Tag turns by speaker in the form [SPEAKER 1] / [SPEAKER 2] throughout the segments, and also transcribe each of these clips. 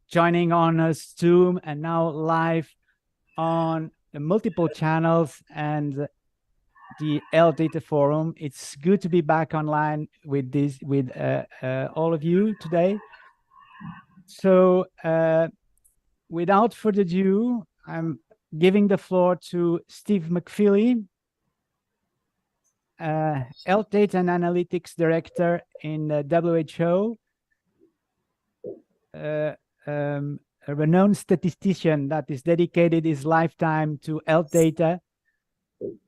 [SPEAKER 1] joining on Zoom and now live on multiple channels and the Health Data Forum. It's good to be back online with all of you today. So without further ado, I'm giving the floor to Steve McFeely, Health Data and Analytics Director in WHO, a renowned statistician that is dedicated his lifetime to health data,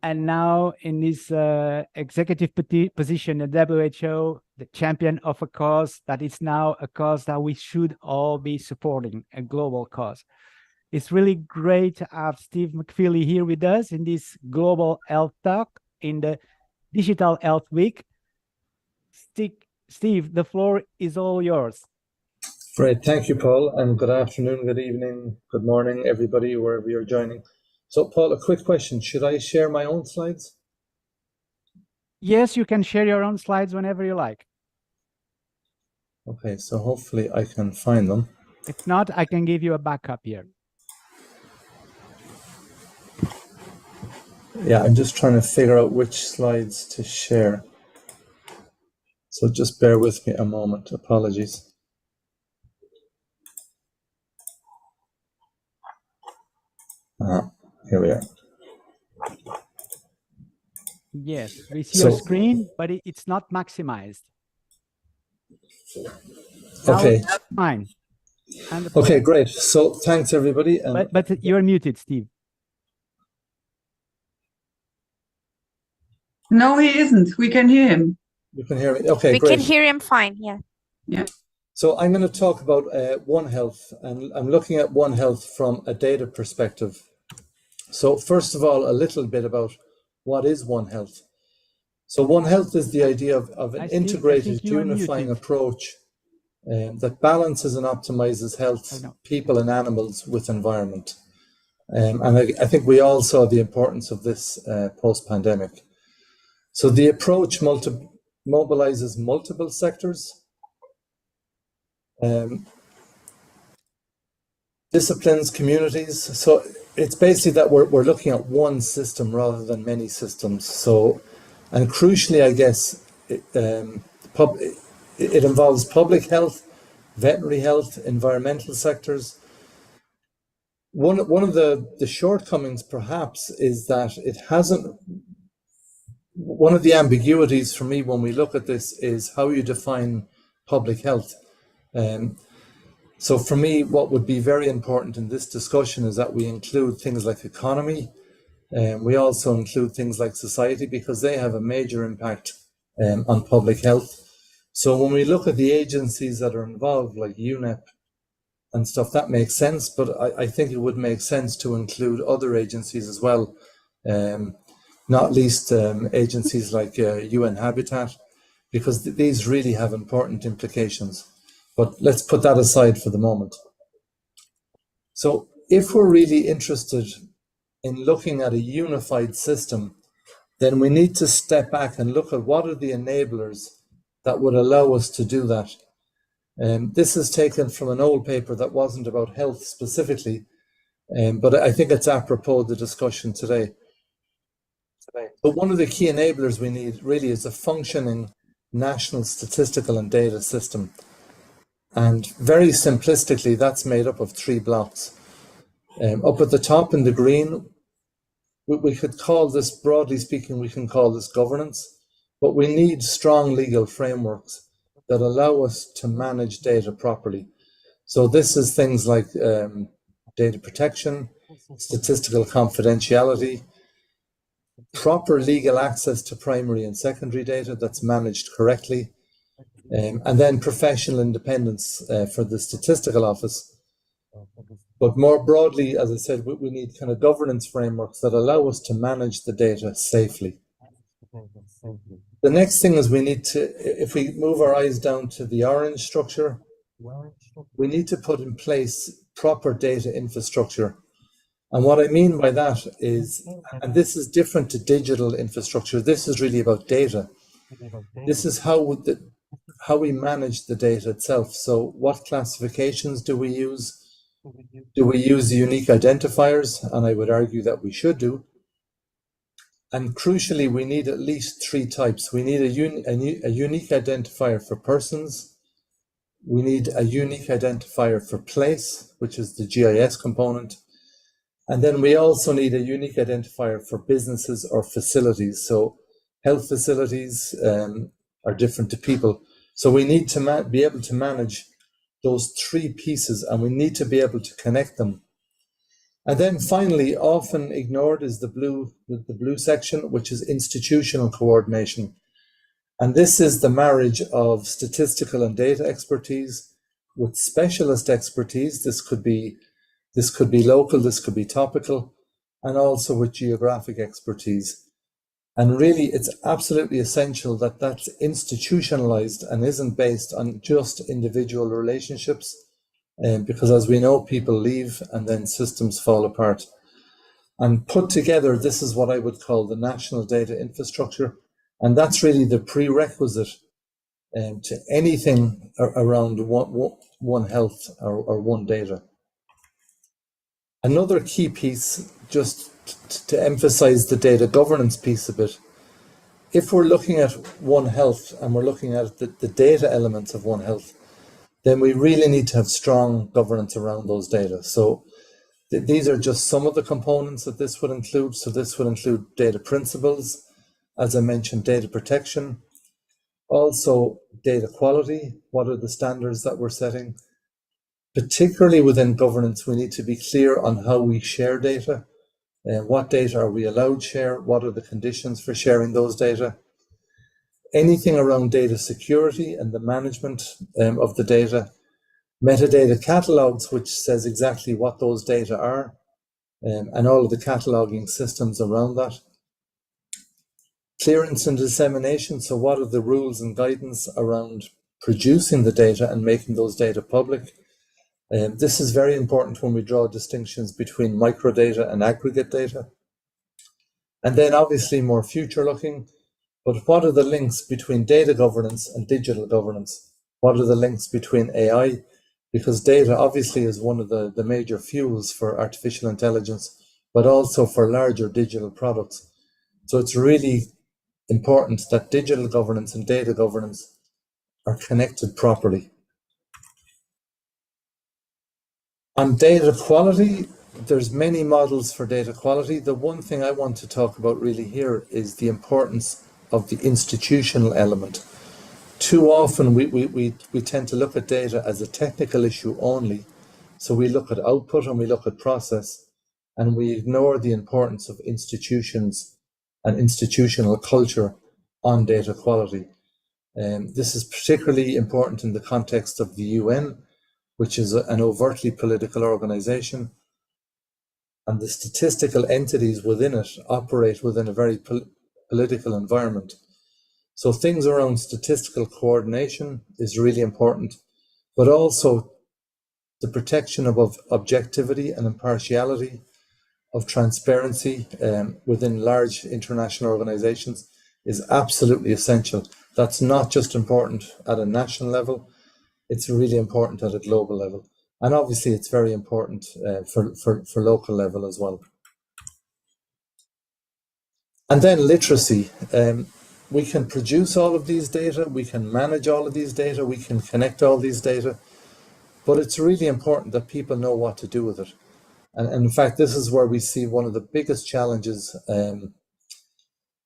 [SPEAKER 1] and now in his executive position at WHO, the champion of a cause that is now a cause that we should all be supporting, a global cause. It's really great to have Steve McFeely here with us in this Global Health Talk in the Digital Health Week. Steve, the floor is all yours.
[SPEAKER 2] Great, thank you, Paul, and good afternoon, good evening, good morning, everybody, wherever you're joining. So, Paul, a quick question. Should I share my own slides?
[SPEAKER 1] Yes, you can share your own slides whenever you like.
[SPEAKER 2] Okay, so hopefully I can find them.
[SPEAKER 1] If not, I can give you a backup here.
[SPEAKER 2] Yeah, I'm just trying to figure out which slides to share. So just bear with me a moment. Apologies. Here we are.
[SPEAKER 1] Yes, we see your screen, but it's not maximized.
[SPEAKER 2] Okay.
[SPEAKER 1] Fine.
[SPEAKER 2] Okay, great. So thanks, everybody.
[SPEAKER 1] But you're muted, Steve.
[SPEAKER 3] No, he isn't. We can hear him.
[SPEAKER 2] You can hear me? Okay, great.
[SPEAKER 4] We can hear him fine, yeah.
[SPEAKER 3] Yeah.
[SPEAKER 2] So I'm going to talk about One Health, and I'm looking at One Health from a data perspective. So first of all, a little bit about what is One Health. So One Health is the idea of an integrated, unifying approach that balances and optimizes health, people and animals with environment. And I think we all saw the importance of this post-pandemic. So the approach mobilizes multiple sectors, disciplines, communities. So it's basically that we're looking at one system rather than many systems. So, and crucially, I guess, it involves public health, veterinary health, environmental sectors. One of the shortcomings, perhaps, is that it hasn't. One of the ambiguities for me when we look at this is how you define public health. So for me, what would be very important in this discussion is that we include things like economy, and we also include things like society, because they have a major impact on public health. So when we look at the agencies that are involved, like UNEP and stuff, that makes sense, but I think it would make sense to include other agencies as well, not least agencies like UN Habitat, because these really have important implications. But let's put that aside for the moment. So if we're really interested in looking at a unified system, then we need to step back and look at what are the enablers that would allow us to do that. This is taken from an old paper that wasn't about health specifically, but I think it's apropos the discussion today. But one of the key enablers we need really is a functioning national statistical and data system. And very simplistically, that's made up of 3 blocks. Up at the top in the green, we could call this, broadly speaking, we can call this governance, but we need strong legal frameworks that allow us to manage data properly. So this is things like data protection, statistical confidentiality, proper legal access to primary and secondary data that's managed correctly, and then professional independence for the statistical office. But more broadly, as I said, we need kind of governance frameworks that allow us to manage the data safely. The next thing is we need to, if we move our eyes down to the orange structure, we need to put in place proper data infrastructure. And what I mean by that is, and this is different to digital infrastructure, this is really about data. This is how how we manage the data itself. So what classifications do we use? Do we use unique identifiers? And I would argue that we should do. And crucially, we need at least 3 types. We need a unique identifier for persons. We need a unique identifier for place, which is the GIS component. And then we also need a unique identifier for businesses or facilities. So health facilities are different to people. So we need to be able to manage those 3 pieces, and we need to be able to connect them. And then finally, often ignored is the blue section, which is institutional coordination. And this is the marriage of statistical and data expertise with specialist expertise. This could be local, this could be topical, and also with geographic expertise. And really, it's absolutely essential that that's institutionalized and isn't based on just individual relationships, because as we know, people leave and then systems fall apart. And put together, this is what I would call the national data infrastructure. And that's really the prerequisite to anything around one health or one data. Another key piece, just to emphasize the data governance piece a bit, if we're looking at One Health and we're looking at the data elements of One Health, then we really need to have strong governance around those data. So these are just some of the components that this would include. So this would include data principles, as I mentioned, data protection, also data quality. What are the standards that we're setting? Particularly within governance, we need to be clear on how we share data. What data are we allowed to share? What are the conditions for sharing those data? Anything around data security and the management of the data. Metadata catalogs, which says exactly what those data are, and all of the cataloging systems around that. Clearance and dissemination, so what are the rules and guidance around producing the data and making those data public? This is very important when we draw distinctions between microdata and aggregate data. And then obviously more future looking, but what are the links between data governance and digital governance? What are the links between AI? Because data obviously is one of the major fuels for artificial intelligence, but also for larger digital products. So it's really important that digital governance and data governance are connected properly. On data quality, there's many models for data quality. The one thing I want to talk about really here is the importance of the institutional element. Too often we tend to look at data as a technical issue only. So we look at output and we look at process, and we ignore the importance of institutions and institutional culture on data quality. This is particularly important in the context of the UN, which is an overtly political organization, and the statistical entities within it operate within a very political environment. So things around statistical coordination is really important, but also the protection of objectivity and impartiality, of transparency within large international organizations is absolutely essential. That's not just important at a national level, it's really important at a global level. And obviously it's very important for local level as well. And then literacy. We can produce all of these data, we can manage all of these data, we can connect all these data, but it's really important that people know what to do with it. And in fact, this is where we see one of the biggest challenges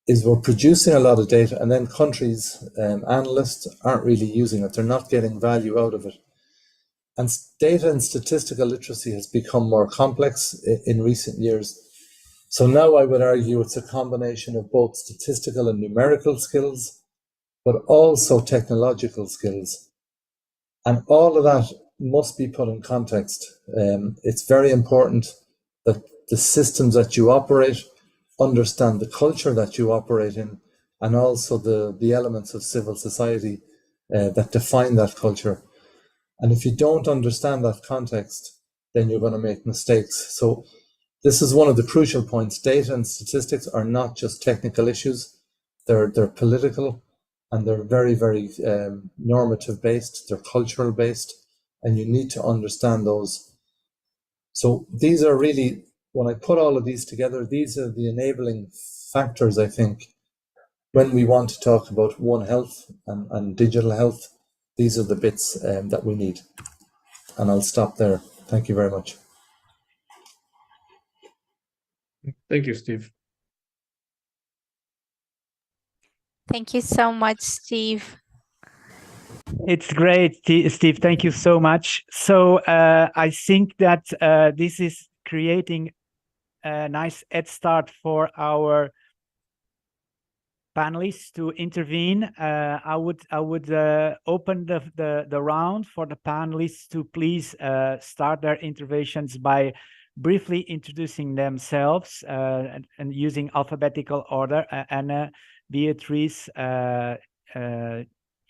[SPEAKER 2] is we're producing a lot of data and then countries, analysts aren't really using it. They're not getting value out of it. And data and statistical literacy has become more complex in recent years. So now I would argue it's a combination of both statistical and numerical skills, but also technological skills. And all of that must be put in context. It's very important that the systems that you operate understand the culture that you operate in, and also the elements of civil society that define that culture. And if you don't understand that context, then you're going to make mistakes. So this is one of the crucial points. Data and statistics are not just technical issues, they're political, and they're very, very normative based, they're cultural based, and you need to understand those. So these are really, when I put all of these together, these are the enabling factors, I think, when we want to talk about One Health and digital health. These are the bits that we need. And I'll stop there. Thank you very much.
[SPEAKER 4] Thank you, Steve.
[SPEAKER 5] Thank you so much, Steve.
[SPEAKER 1] It's great, Steve. Thank you so much. So I think that this is creating a nice head start for our panelists to intervene. I would open the round for the panelists to please start their interventions by briefly introducing themselves and using alphabetical order. Anna, Beatrice,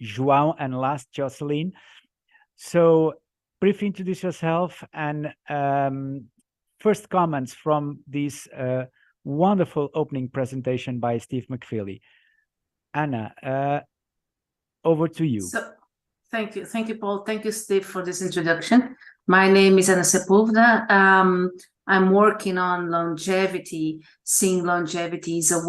[SPEAKER 1] João, and last Jocelyn. So briefly introduce yourself and first comments from this wonderful opening presentation by Steve McFeely. Anna, over to you.
[SPEAKER 6] So, thank you, Paul. Thank you, Steve, for this introduction. My name is Anna Sepúlveda. I'm working on longevity, seeing longevity is a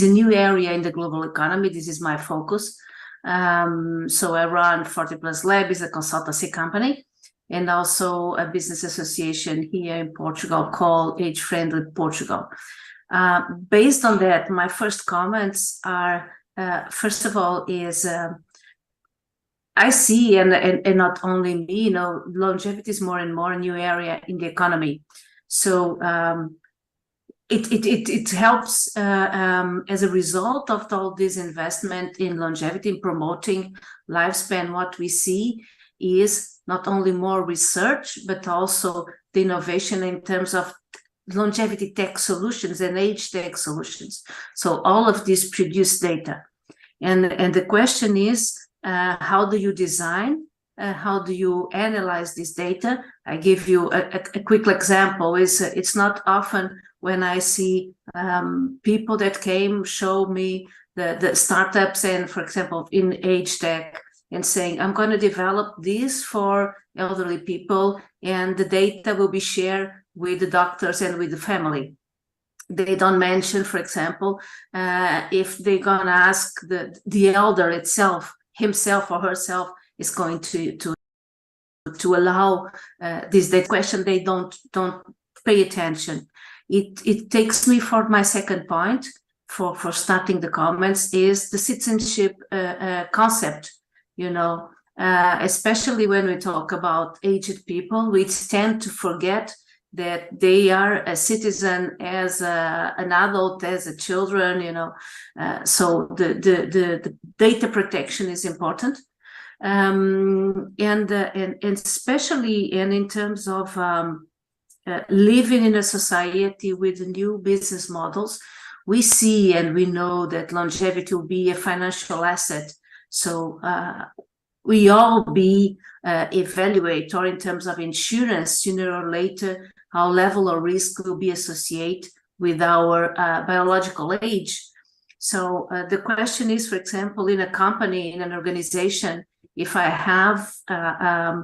[SPEAKER 6] new area in the global economy. This is my focus. So I run 40 Plus Lab, is a consultancy company, and also a business association here in Portugal called Age Friendly Portugal. Based on that, my first comments are, first of all, is I see, and not only me, longevity is more and more a new area in the economy. So it helps as a result of all this investment in longevity, in promoting lifespan. What we see is not only more research, but also the innovation in terms of longevity tech solutions and age tech solutions. So all of these produce data. And the question is, how do you design? How do you analyze this data? I give you a quick example. It's not often when I see people that came show me the startups and, for example, in age tech, and saying, I'm going to develop this for elderly people, and the data will be shared with the doctors and with the family. They don't mention, for example, if they're going to ask the elder itself, himself or herself, is going to allow this data question. They don't pay attention. It takes me for my second point for starting the comments is the citizenship concept. Especially when we talk about aged people, we tend to forget that they are a citizen as an adult, as a children, so the data protection is important. And especially in terms of living in a society with new business models, we see and we know that longevity will be a financial asset. So we all evaluate, or in terms of insurance, sooner or later, our level of risk will be associated with our biological age. So the question is, for example, in a company, in an organization, if I have a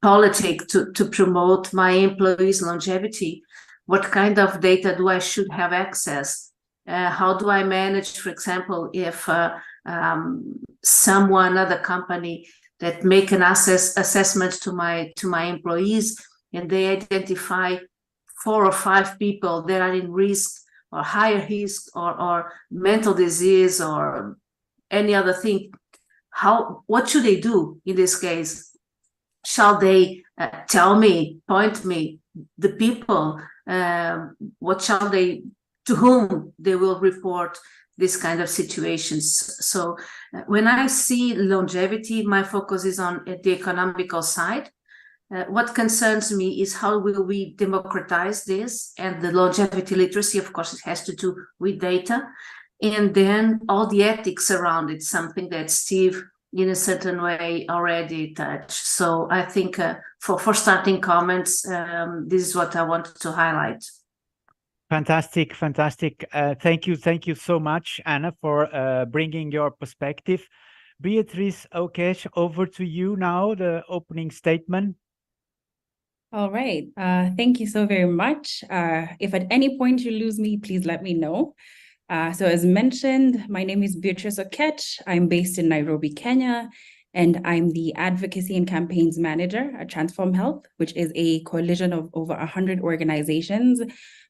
[SPEAKER 6] politic to promote my employees' longevity, what kind of data do I should have access? How do I manage, for example, if another company that make an assessment to my employees, and they identify 4 or 5 people that are in risk or higher risk or mental disease or any other thing, what should they do in this case? Shall they tell me, point me, the people, to whom they will report this kind of situations? So when I see longevity, my focus is on the economical side. What concerns me is how will we democratize this, and the longevity literacy, of course, it has to do with data, and then all the ethics around it, something that Steve, in a certain way, already touched. So I think for starting comments, this is what I wanted to highlight.
[SPEAKER 1] Fantastic, fantastic. Thank you so much, Anna, for bringing your perspective. Beatrice Okesh, over to you now, the opening statement.
[SPEAKER 7] All right. Thank you so very much. If at any point you lose me, please let me know. So as mentioned, my name is Beatrice Okech. I'm based in Nairobi, Kenya, and I'm the Advocacy and Campaigns Manager at Transform Health, which is a coalition of over 100 organizations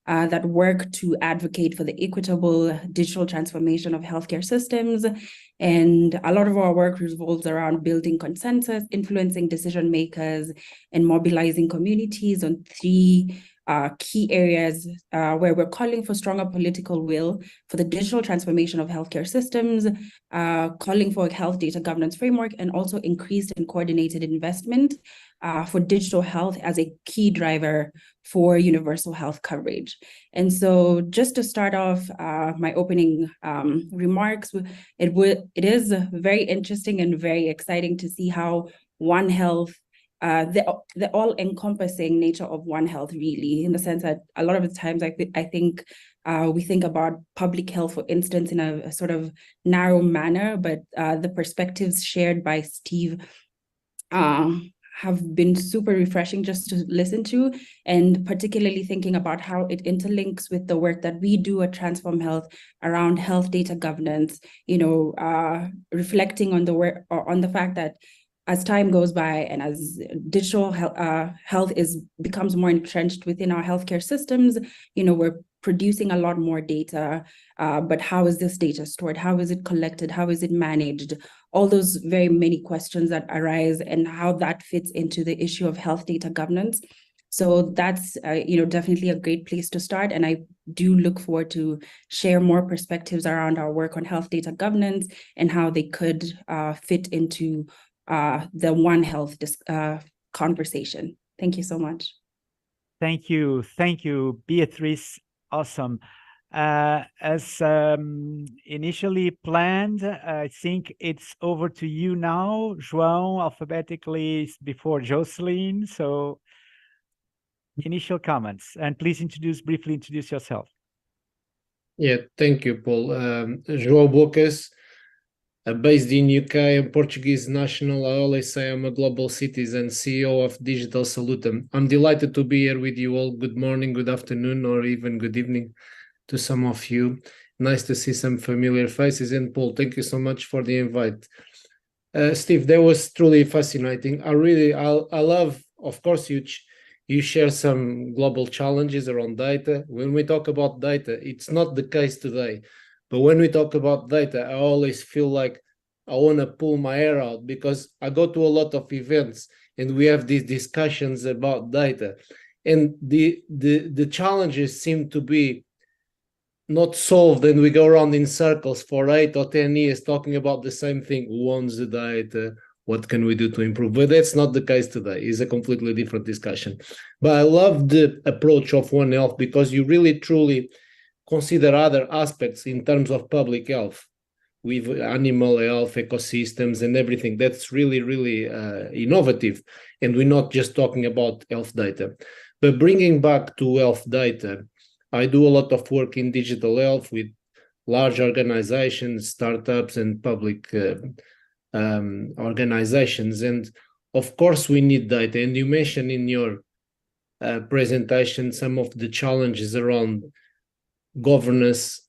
[SPEAKER 7] that work to advocate for the equitable digital transformation of healthcare systems. And a lot of our work revolves around building consensus, influencing decision makers, and mobilizing communities on three key areas where we're calling for stronger political will for the digital transformation of healthcare systems, calling for a health data governance framework, and also increased and coordinated investment for digital health as a key driver for universal health coverage. And so just to start off my opening remarks, it is very interesting and very exciting to see how One Health, the all-encompassing nature of One Health, really, in the sense that a lot of the times I think we think about public health, for instance, in a sort of narrow manner, but the perspectives shared by Steve have been super refreshing just to listen to, and particularly thinking about how it interlinks with the work that we do at Transform Health around health data governance, reflecting on the work or on the fact that as time goes by and as digital health becomes more entrenched within our healthcare systems, we're producing a lot more data, but how is this data stored? How is it collected? How is it managed? All those very many questions that arise and how that fits into the issue of health data governance. So that's definitely a great place to start. And I do look forward to share more perspectives around our work on health data governance and how they could fit into the One Health conversation. Thank you so much.
[SPEAKER 1] Thank you, Beatrice. Awesome. As initially planned, I think it's over to you now. João, alphabetically before Jocelyn. So initial comments, and please briefly introduce yourself.
[SPEAKER 4] Yeah, thank you, Paul. João Bocas, based in UK and Portuguese national. I always say I'm a global citizen, CEO of Digital Salutem. I'm delighted to be here with you all. Good morning, good afternoon, or even good evening to some of you. Nice to see some familiar faces. And Paul, thank you so much for the invite. Steve, that was truly fascinating. I love, of course, you share some global challenges around data. When we talk about data, it's not the case today. But when we talk about data, I always feel like I want to pull my hair out, because I go to a lot of events and we have these discussions about data. And the challenges seem to be not solved, and we go around in circles for 8 or 10 years talking about the same thing. Who owns the data? What can we do to improve? But that's not the case today. It's a completely different discussion. But I love the approach of One Health, because you really truly consider other aspects in terms of public health, with animal health, ecosystems, and everything. That's really, really innovative. And we're not just talking about health data. But bringing back to health data, I do a lot of work in digital health with large organizations, startups, and public organizations. And of course, we need data. And you mentioned in your presentation some of the challenges around governance.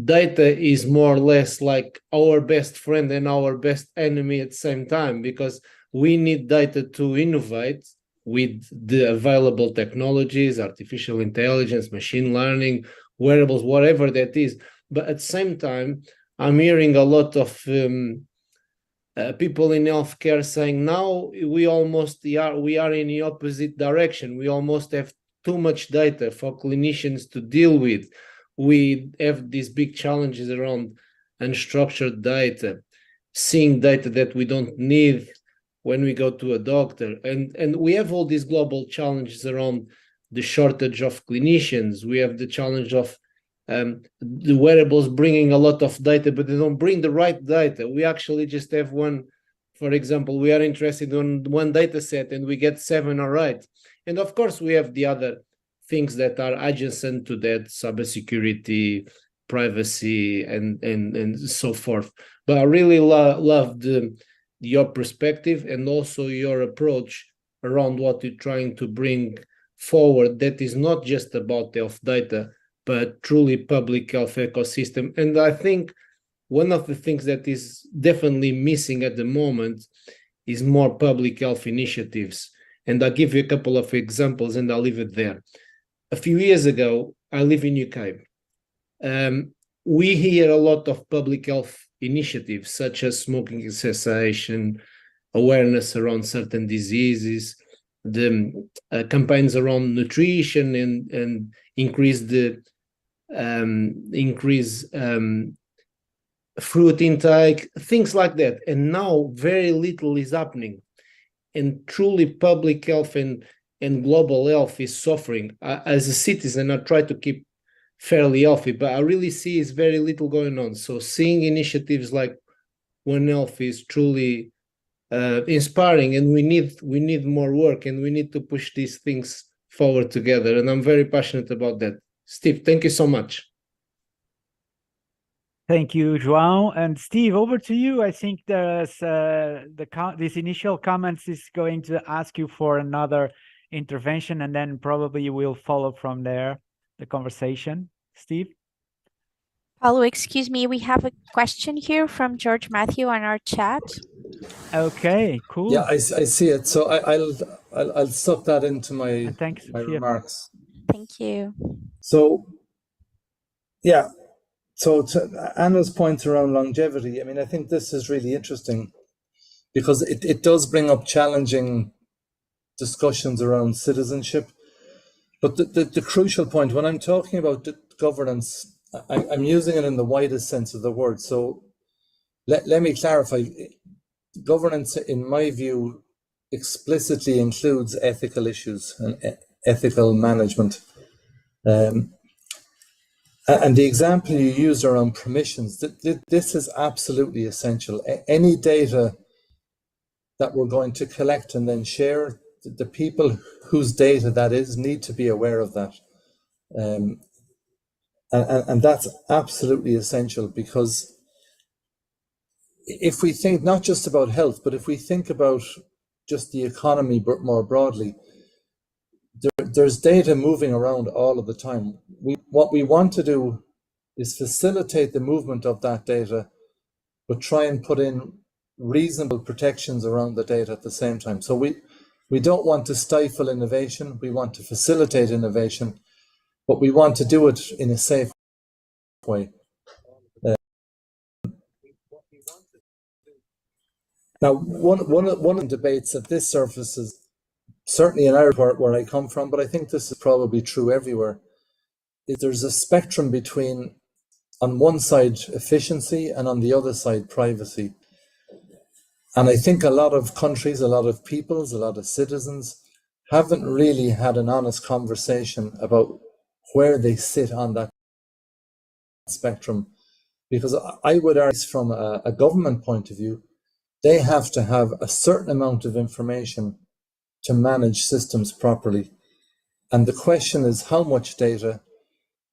[SPEAKER 4] Data is more or less like our best friend and our best enemy at the same time, because we need data to innovate with the available technologies, artificial intelligence, machine learning, wearables, whatever that is. But at the same time, I'm hearing a lot of people in healthcare saying now we are in the opposite direction. We almost have too much data for clinicians to deal with. We have these big challenges around unstructured data, seeing data that we don't need when we go to a doctor. And we have all these global challenges around the shortage of clinicians. We have the challenge of the wearables bringing a lot of data, but they don't bring the right data. We actually just have one. For example, we are interested in one data set and we get 7 or 8. And of course, we have the other things that are adjacent to that, cybersecurity, privacy, and so forth. But I really love your perspective and also your approach around what you're trying to bring forward, that is not just about health data, but truly public health ecosystem. And I think one of the things that is definitely missing at the moment is more public health initiatives. And I'll give you a couple of examples and I'll leave it there. A few years ago, I live in UK. We hear a lot of public health initiatives such as smoking cessation, awareness around certain diseases, the campaigns around nutrition and increase fruit intake, things like that. And now very little is happening. And truly public health and global health is suffering. As a citizen, I try to keep fairly healthy, but I really see is very little going on. So seeing initiatives like One Health is truly inspiring, and we need more work, and we need to push these things forward together. And I'm very passionate about that. Steve, thank you so much.
[SPEAKER 1] Thank you, João. And Steve, over to you. I think there's this initial comments is going to ask you for another intervention, and then probably we'll follow from there the conversation. Steve?
[SPEAKER 5] Paulo, excuse me, we have a question here from George Matthew on our chat.
[SPEAKER 1] Okay, cool.
[SPEAKER 2] Yeah, I see it. So I'll stuff that into my
[SPEAKER 1] Thanks,
[SPEAKER 2] my remarks.
[SPEAKER 5] Thank you.
[SPEAKER 2] So, yeah. So to Anna's point around longevity, I mean, I think this is really interesting because it does bring up challenging discussions around citizenship. But the crucial point, when I'm talking about governance, I'm using it in the widest sense of the word. So let me clarify. Governance, in my view, explicitly includes ethical issues and ethical management. And the example you used around permissions, this is absolutely essential. Any data that we're going to collect and then share, the people whose data that is need to be aware of that. And that's absolutely essential, because if we think not just about health, but if we think about just the economy more broadly, there's data moving around all of the time. What we want to do is facilitate the movement of that data, but try and put in reasonable protections around the data at the same time. So we don't want to stifle innovation. We want to facilitate innovation, but we want to do it in a safe way. Now, one of the debates that this surfaces, certainly in Ireland where I come from, but I think this is probably true everywhere, is there's a spectrum between, on one side, efficiency, and on the other side, privacy. And I think a lot of countries, a lot of peoples, a lot of citizens haven't really had an honest conversation about where they sit on that spectrum. Because I would argue from a government point of view, they have to have a certain amount of information to manage systems properly. And the question is how much data,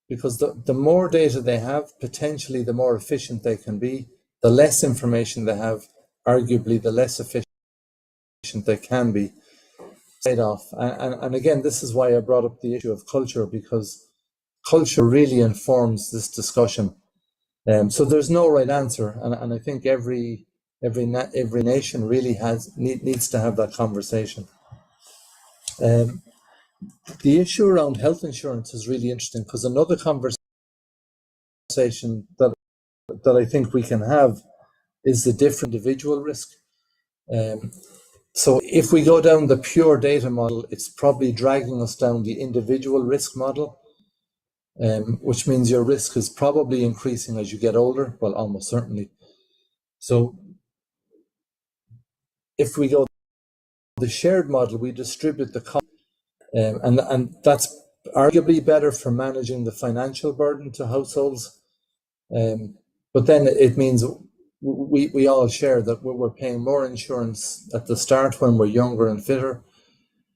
[SPEAKER 2] because the more data they have, potentially the more efficient they can be. The less information they have, arguably the less efficient they can be. Trade-off. And again, this is why I brought up the issue of culture, because culture really informs this discussion. So there's no right answer, and I think every nation really needs to have that conversation. The issue around health insurance is really interesting, because another conversation that I think we can have is the different individual risk. So if we go down the pure data model, it's probably dragging us down the individual risk model, which means your risk is probably increasing as you get older, well, almost certainly. So if we go the shared model, we distribute the cost, and that's arguably better for managing the financial burden to households. But then it means we all share that we're paying more insurance at the start when we're younger and fitter.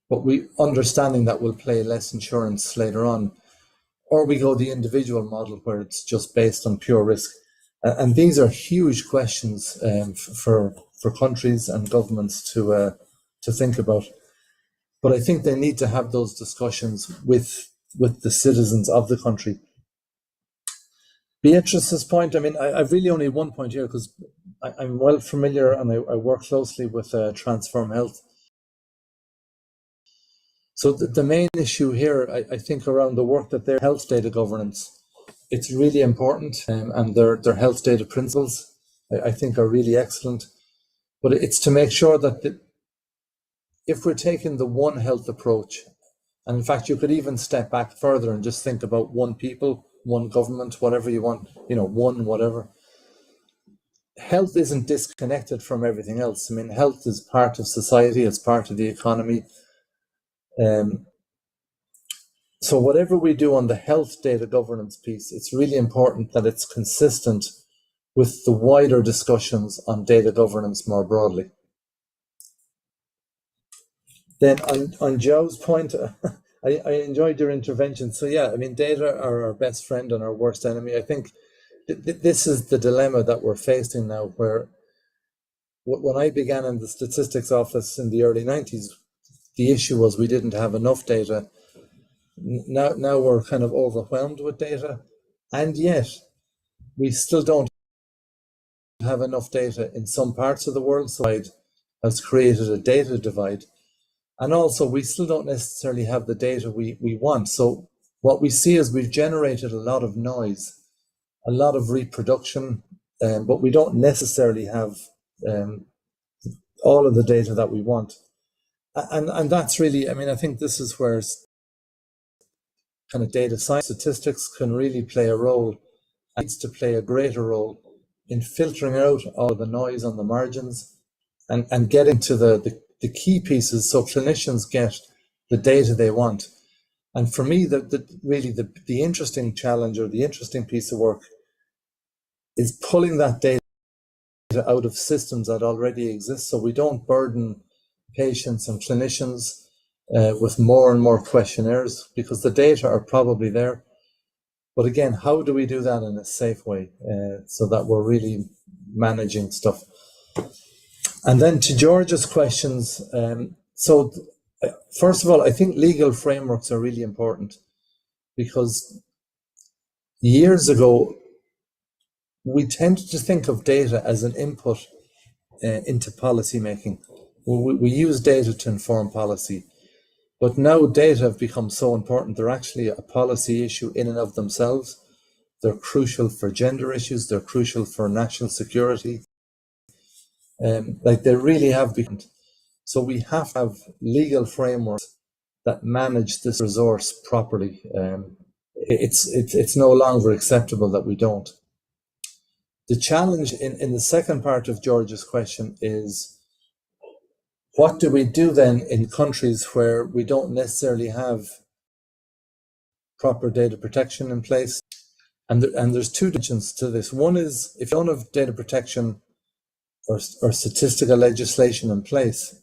[SPEAKER 2] but we understanding that will play less insurance later on, or we go the individual model where it's just based on pure risk. And these are huge questions for countries and governments to think about. But I think they need to have those discussions with the citizens of the country. Beatrice's point, I mean, I've really only one point here because I'm well familiar and I work closely with Transform Health. So the main issue here, I think, around the work that their health data governance, it's really important, and their health data principles, I think, are really excellent. But it's to make sure that if we're taking the One Health approach, and in fact, you could even step back further and just think about one people, one government, whatever you want, one whatever. Health isn't disconnected from everything else. I mean, health is part of society, it's part of the economy. So whatever we do on the health data governance piece, it's really important that it's consistent with the wider discussions on data governance more broadly. Then on Joe's point, I enjoyed your intervention. So yeah, I mean, data are our best friend and our worst enemy. I think this is the dilemma that we're facing now, where when I began in the statistics office in the early 90s, the issue was we didn't have enough data. Now we're kind of overwhelmed with data, and yet we still don't have enough data in some parts of the world. So it has created a data divide. And also, we still don't necessarily have the data we want. So what we see is we've generated a lot of noise, a lot of reproduction, but we don't necessarily have all of the data that we want. And that's really, I mean, I think this is where kind of data science, statistics can really play a role, and needs to play a greater role in filtering out all the noise on the margins and getting to the key pieces so clinicians get the data they want. And for me, the interesting challenge or the interesting piece of work is pulling that data out of systems that already exist, so we don't burden patients and clinicians with more and more questionnaires, because the data are probably there. But again, how do we do that in a safe way so that we're really managing stuff? And then to George's questions, so first of all, I think legal frameworks are really important, because years ago, we tended to think of data as an input into policy making. We use data to inform policy, but now data have become so important. They're actually a policy issue in and of themselves. They're crucial for gender issues. They're crucial for national security. Like they really have become. So we have to have legal frameworks that manage this resource properly. It's no longer acceptable that we don't. The challenge in the second part of George's question is, what do we do then in countries where we don't necessarily have proper data protection in place? And there's two dimensions to this. One is, if you don't have data protection or statistical legislation in place,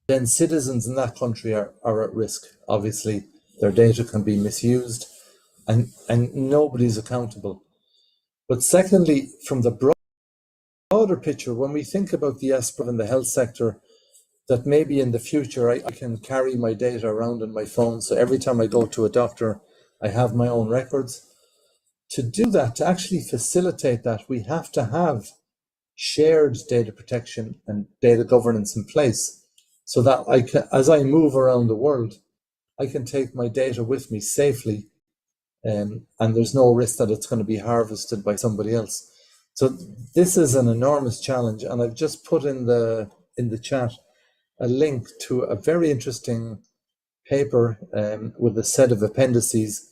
[SPEAKER 2] then citizens in that country are at risk. Obviously, their data can be misused and nobody's accountable. But secondly, from the broader picture, when we think about the aspect in the health sector, that maybe in the future I can carry my data around on my phone, so every time I go to a doctor, I have my own records. To do that, to actually facilitate that, we have to have shared data protection and data governance in place, so that I can, as I move around the world, I can take my data with me safely, and there's no risk that it's going to be harvested by somebody else. So this is an enormous challenge, and I've just put in the chat a link to a very interesting paper with a set of appendices,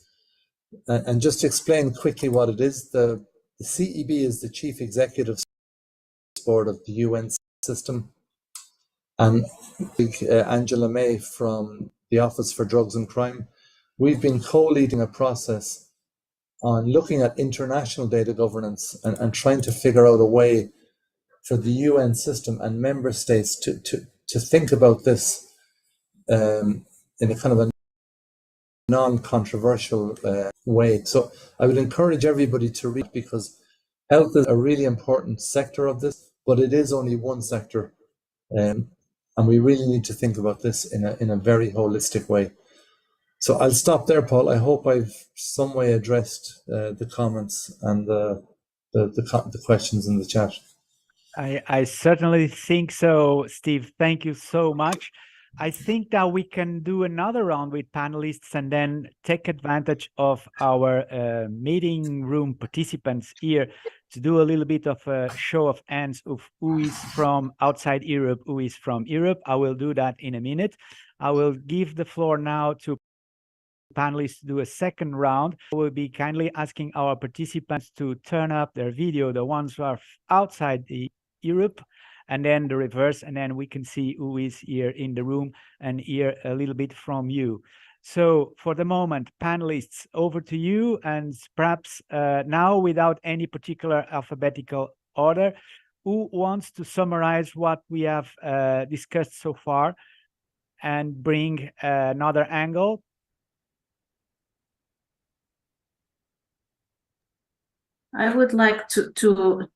[SPEAKER 2] and just to explain quickly what it is. The CEB is the Chief Executive Board of the UN system, and Angela May from the Office for Drugs and Crime, we've been co-leading a process on looking at international data governance and trying to figure out a way for the UN system and member states to think about this in a kind of a non-controversial way. So I would encourage everybody to read, because health is a really important sector of this, but it is only one sector. And we really need to think about this in a very holistic way. So I'll stop there, Paul. I hope I've some way addressed the comments and the questions in the chat.
[SPEAKER 1] I certainly think so, Steve. Thank you so much. I think that we can do another round with panelists and then take advantage of our meeting room participants here to do a little bit of a show of hands of who is from outside Europe, who is from Europe. I will do that in a minute. I will give the floor now to panelists to do a second round. I will be kindly asking our participants to turn up their video, the ones who are outside the Europe, and then the reverse, and then we can see who is here in the room and hear a little bit from you. So for the moment, panelists, over to you, and perhaps now, without any particular alphabetical order, who wants to summarize what we have discussed so far and bring another angle?
[SPEAKER 6] I would like to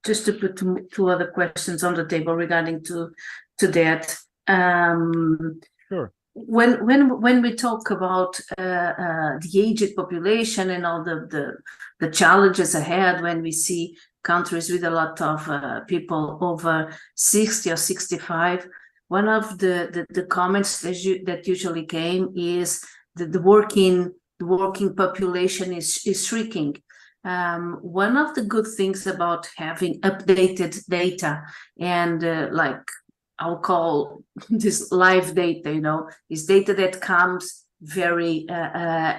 [SPEAKER 6] just to put two other questions on the table regarding to that.
[SPEAKER 1] Sure.
[SPEAKER 6] When we talk about the aged population and all the challenges ahead, when we see countries with a lot of people over 60 or 65, one of the comments that usually came is that the working population is shrinking. One of the good things about having updated data and like I'll call this live data, is data that comes very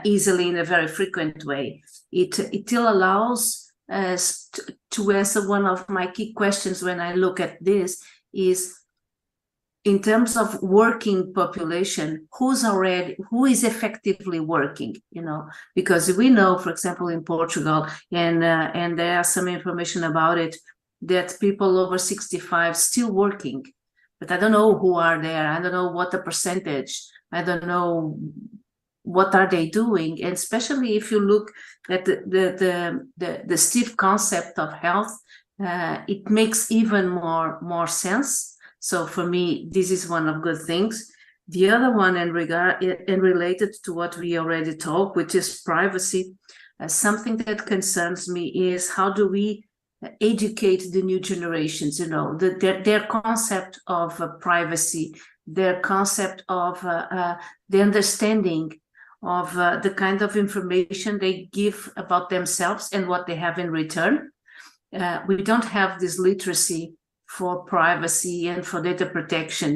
[SPEAKER 6] easily in a very frequent way. It still allows us to answer one of my key questions when I look at this is, in terms of working population, who is effectively working, because we know, for example, in Portugal, and there are some information about it, that people over 65 still working, but I don't know who are there. I don't know what the percentage, I don't know what are they doing. And especially if you look at the Steve concept of health, it makes even more sense. So for me, this is one of good things. The other one, and related to what we already talked, which is privacy, something that concerns me is how do we educate the new generations, their concept of privacy, their concept of the understanding of the kind of information they give about themselves and what they have in return. We don't have this literacy for privacy and for data protection.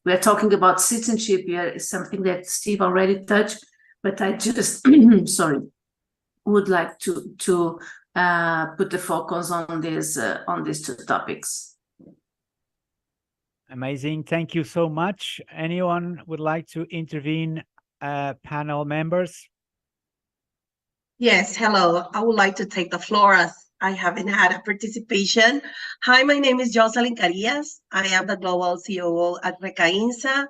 [SPEAKER 6] We're talking about citizenship here, is something that Steve already touched, but I just would like to put the focus on these two topics.
[SPEAKER 1] Amazing. Thank you so much. Anyone would like to intervene, panel members?
[SPEAKER 8] Yes, hello. I would like to take the floor as I haven't had a participation. Hi, my name is Jocelyn Carillas. I am the Global COO at Recainsa.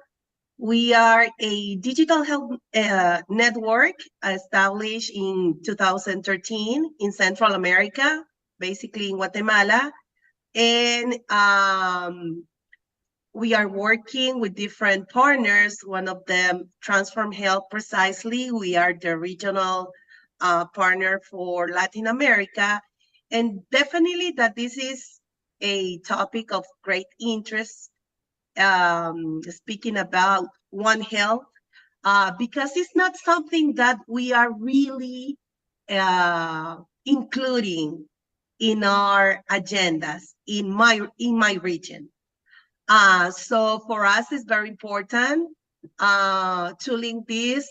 [SPEAKER 8] We are a digital health network established in 2013 in Central America, basically in Guatemala. And we are working with different partners, one of them Transform Health precisely. We are the regional partner for Latin America. And definitely that this is a topic of great interest, speaking about One Health, because it's not something that we are really including in our agendas in my region. So for us, it's very important to link this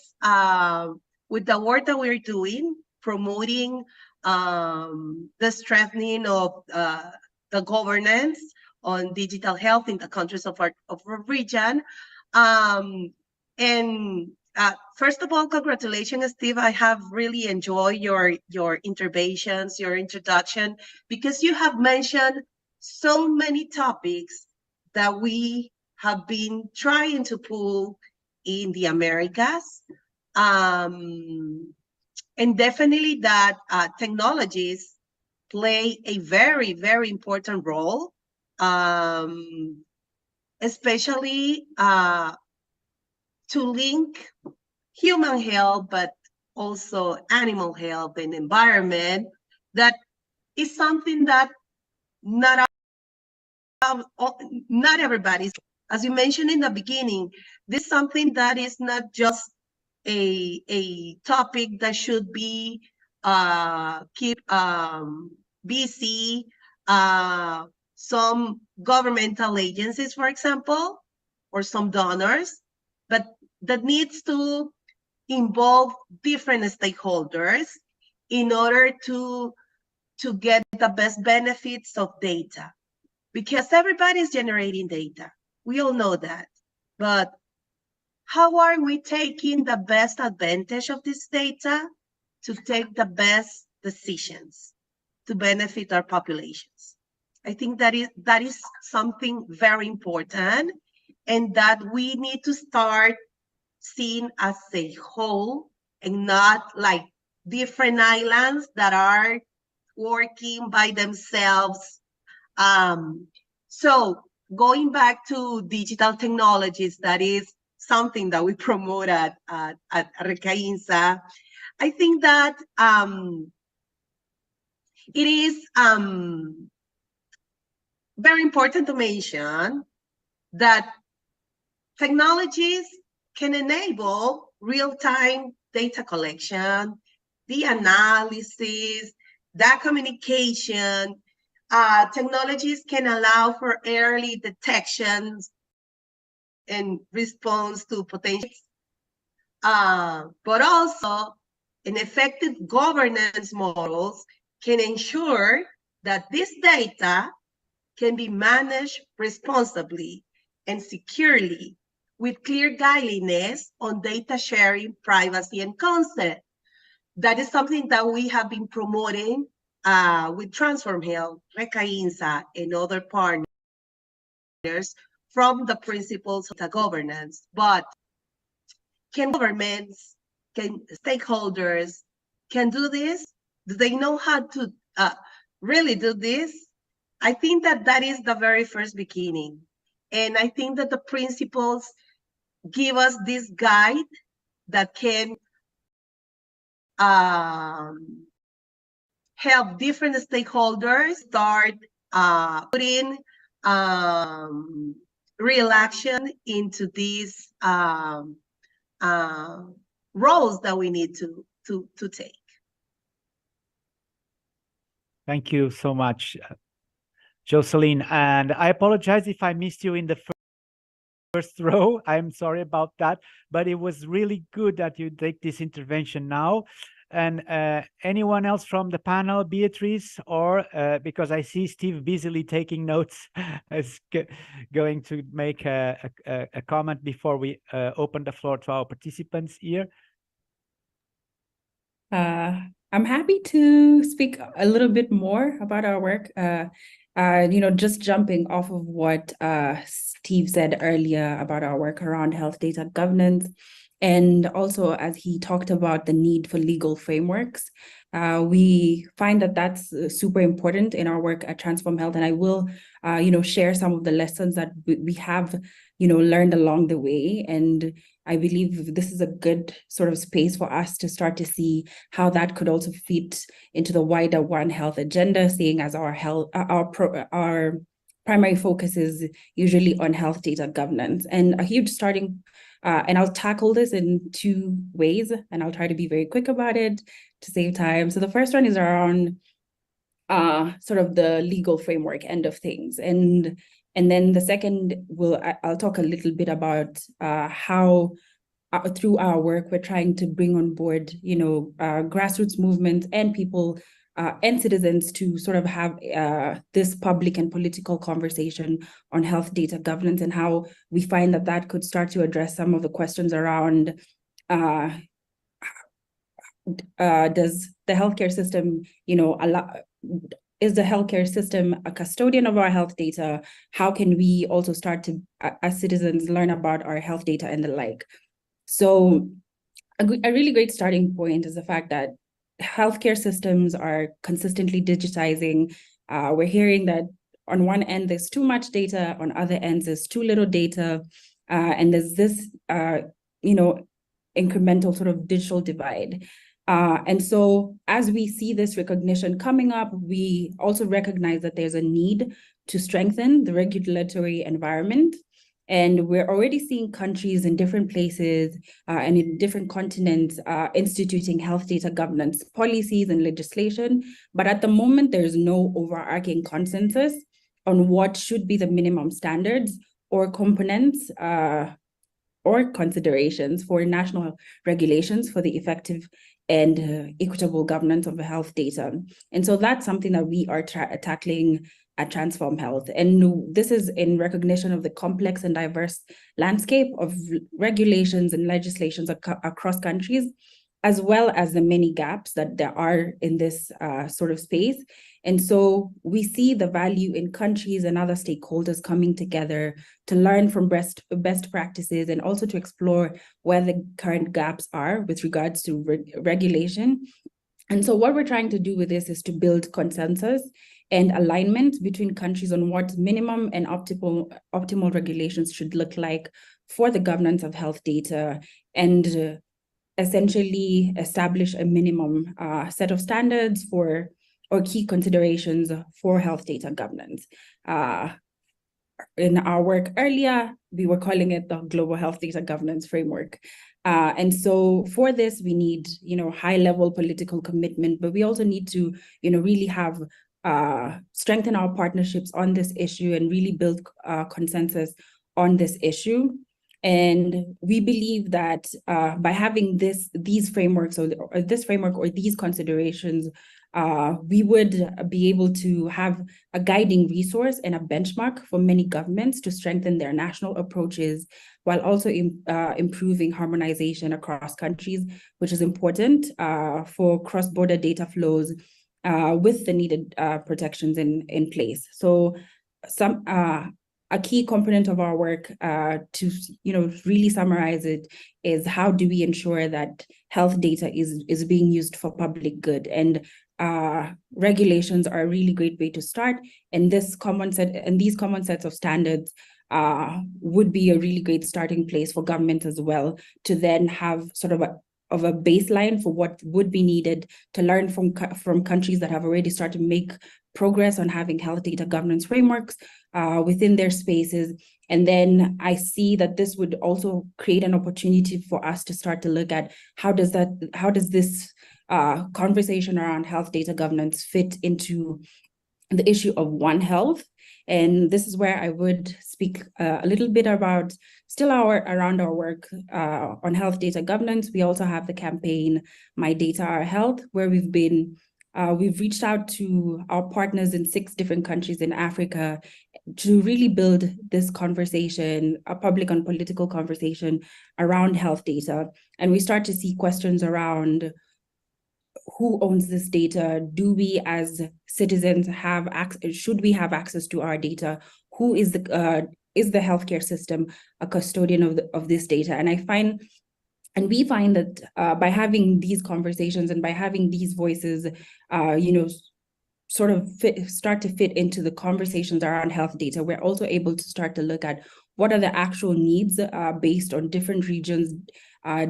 [SPEAKER 8] with the work that we're doing, promoting the strengthening of the governance on digital health in the countries of our region. First of all, congratulations, Steve. I have really enjoyed your interventions, your introduction, because you have mentioned so many topics that we have been trying to pull in the Americas. And definitely that technologies play a very, very important role, especially to link human health, but also animal health and environment. That is something that not everybody's, as you mentioned in the beginning, this is something that is not just a topic that should be keep busy some governmental agencies, for example, or some donors, but that needs to involve different stakeholders in order to get the best benefits of data. Because everybody's generating data. We all know that. But how are we taking the best advantage of this data to take the best decisions to benefit our populations? I think that is something very important, and that we need to start seeing as a whole and not like different islands that are working by themselves. So going back to digital technologies, that is something that we promote at Recainsa. I think that it is very important to mention that technologies can enable real-time data collection, the analysis, the communication. Technologies can allow for early detections and response to potential, but also an effective governance models can ensure that this data can be managed responsibly and securely with clear guidelines on data sharing, privacy, and consent. That is something that we have been promoting with Transform Health, Recainsa, and other partners from the principles of the governance. But can governments, can stakeholders, can do this? Do they know how to really do this? I think that is the very first beginning. And I think that the principles give us this guide that can help different stakeholders start putting real action into these roles that we need to take.
[SPEAKER 1] Thank you so much, Jocelyn. And I apologize if I missed you in the first row. I'm sorry about that, but it was really good that you take this intervention now. And anyone else from the panel, Beatrice, or because I see Steve busily taking notes, is going to make a comment before we open the floor to our participants here.
[SPEAKER 7] I'm happy to speak a little bit more about our work. Just jumping off of what Steve said earlier about our work around health data governance. And also, as he talked about the need for legal frameworks, we find that that's super important in our work at Transform Health. And I will, share some of the lessons that we have, learned along the way. And I believe this is a good sort of space for us to start to see how that could also fit into the wider One Health agenda, seeing as our primary focus is usually on health data governance. And a huge starting and I'll tackle this in two ways, and I'll try to be very quick about it to save time. So the first one is around sort of the legal framework end of things. And then the second, I'll talk a little bit about how through our work, we're trying to bring on board, grassroots movements and people and citizens to sort of have this public and political conversation on health data governance, and how we find that could start to address some of the questions around does the healthcare system, is the healthcare system a custodian of our health data? How can we also start to, as citizens, learn about our health data and the like? So a really great starting point is the fact that healthcare systems are consistently digitizing. We're hearing that on one end, there's too much data, on other ends, there's too little data. And there's this, incremental sort of digital divide. And so as we see this recognition coming up, we also recognize that there's a need to strengthen the regulatory environment. And we're already seeing countries in different places and in different continents instituting health data governance policies and legislation. But at the moment, there's no overarching consensus on what should be the minimum standards or components or considerations for national regulations for the effective and equitable governance of the health data. And so that's something that we are tackling at Transform Health. And this is in recognition of the complex and diverse landscape of regulations and legislations across countries, as well as the many gaps that there are in this sort of space. And so we see the value in countries and other stakeholders coming together to learn from best practices and also to explore where the current gaps are with regards to regulation. And so what we're trying to do with this is to build consensus and alignment between countries on what minimum and optimal regulations should look like for the governance of health data, and essentially establish a minimum set of standards or key considerations for health data governance. In our work earlier, we were calling it the Global Health Data Governance Framework. And so for this, we need, high-level political commitment, but we also need to, really have strengthen our partnerships on this issue and really build consensus on this issue. And we believe that by having these frameworks or this framework or these considerations, we would be able to have a guiding resource and a benchmark for many governments to strengthen their national approaches, while also improving harmonization across countries, which is important for cross-border data flows with the needed protections in place. So a key component of our work to really summarize it is how do we ensure that health data is being used for public good, and regulations are a really great way to start. And these common sets of standards would be a really great starting place for governments as well to then have sort of a baseline for what would be needed to learn from countries that have already started to make progress on having health data governance frameworks within their spaces. And then I see that this would also create an opportunity for us to start to look at how does this conversation around health data governance fit into the issue of One Health. And this is where I would speak a little bit about around our work on health data governance. We also have the campaign My Data, Our Health, where we've reached out to our partners in 6 different countries in Africa to really build this conversation, a public and political conversation around health data. And we start to see questions around who owns this data? Do we as citizens have access? Should we have access to our data? Who is the healthcare system a custodian of this data? And we find that by having these conversations and by having these voices, sort of start to fit into the conversations around health data, we're also able to start to look at what are the actual needs based on different regions,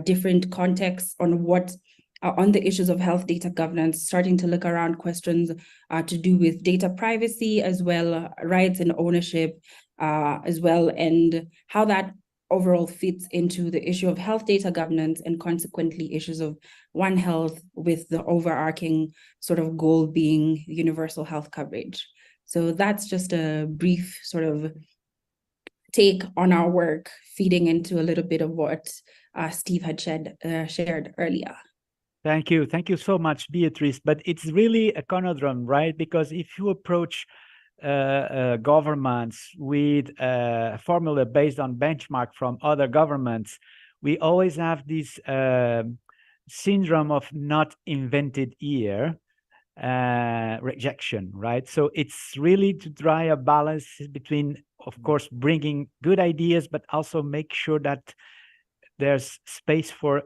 [SPEAKER 7] different contexts on the issues of health data governance, starting to look around questions to do with data privacy as well, rights and ownership as well, and how that overall fits into the issue of health data governance and consequently issues of One Health, with the overarching sort of goal being universal health coverage. So that's just a brief sort of take on our work, feeding into a little bit of what Steve had shared earlier.
[SPEAKER 1] Thank you. Thank you so much, Beatrice. But it's really a conundrum, right? Because if you approach governments with a formula based on benchmark from other governments, we always have this syndrome of not invented here rejection, right? So it's really to try a balance between, of course, bringing good ideas, but also make sure that there's space for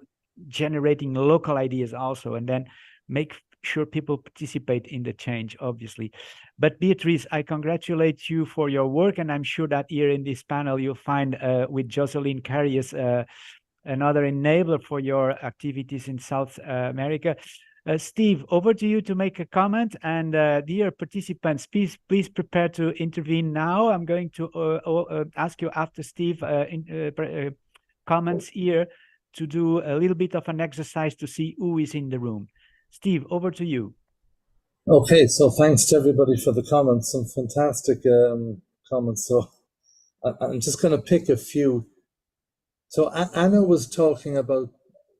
[SPEAKER 1] generating local ideas also, and then make sure people participate in the change, obviously. But Beatrice, I congratulate you for your work, and I'm sure that here in this panel you'll find with Jocelyn Carius another enabler for your activities in South America. Steve, over to you to make a comment, and dear participants, please prepare to intervene now. I'm going to ask you after Steve comments here to do a little bit of an exercise to see who is in the room. Steve, over to you.
[SPEAKER 2] Okay, so thanks to everybody for the comments, some fantastic comments. So I'm just going to pick a few. So Anna was talking about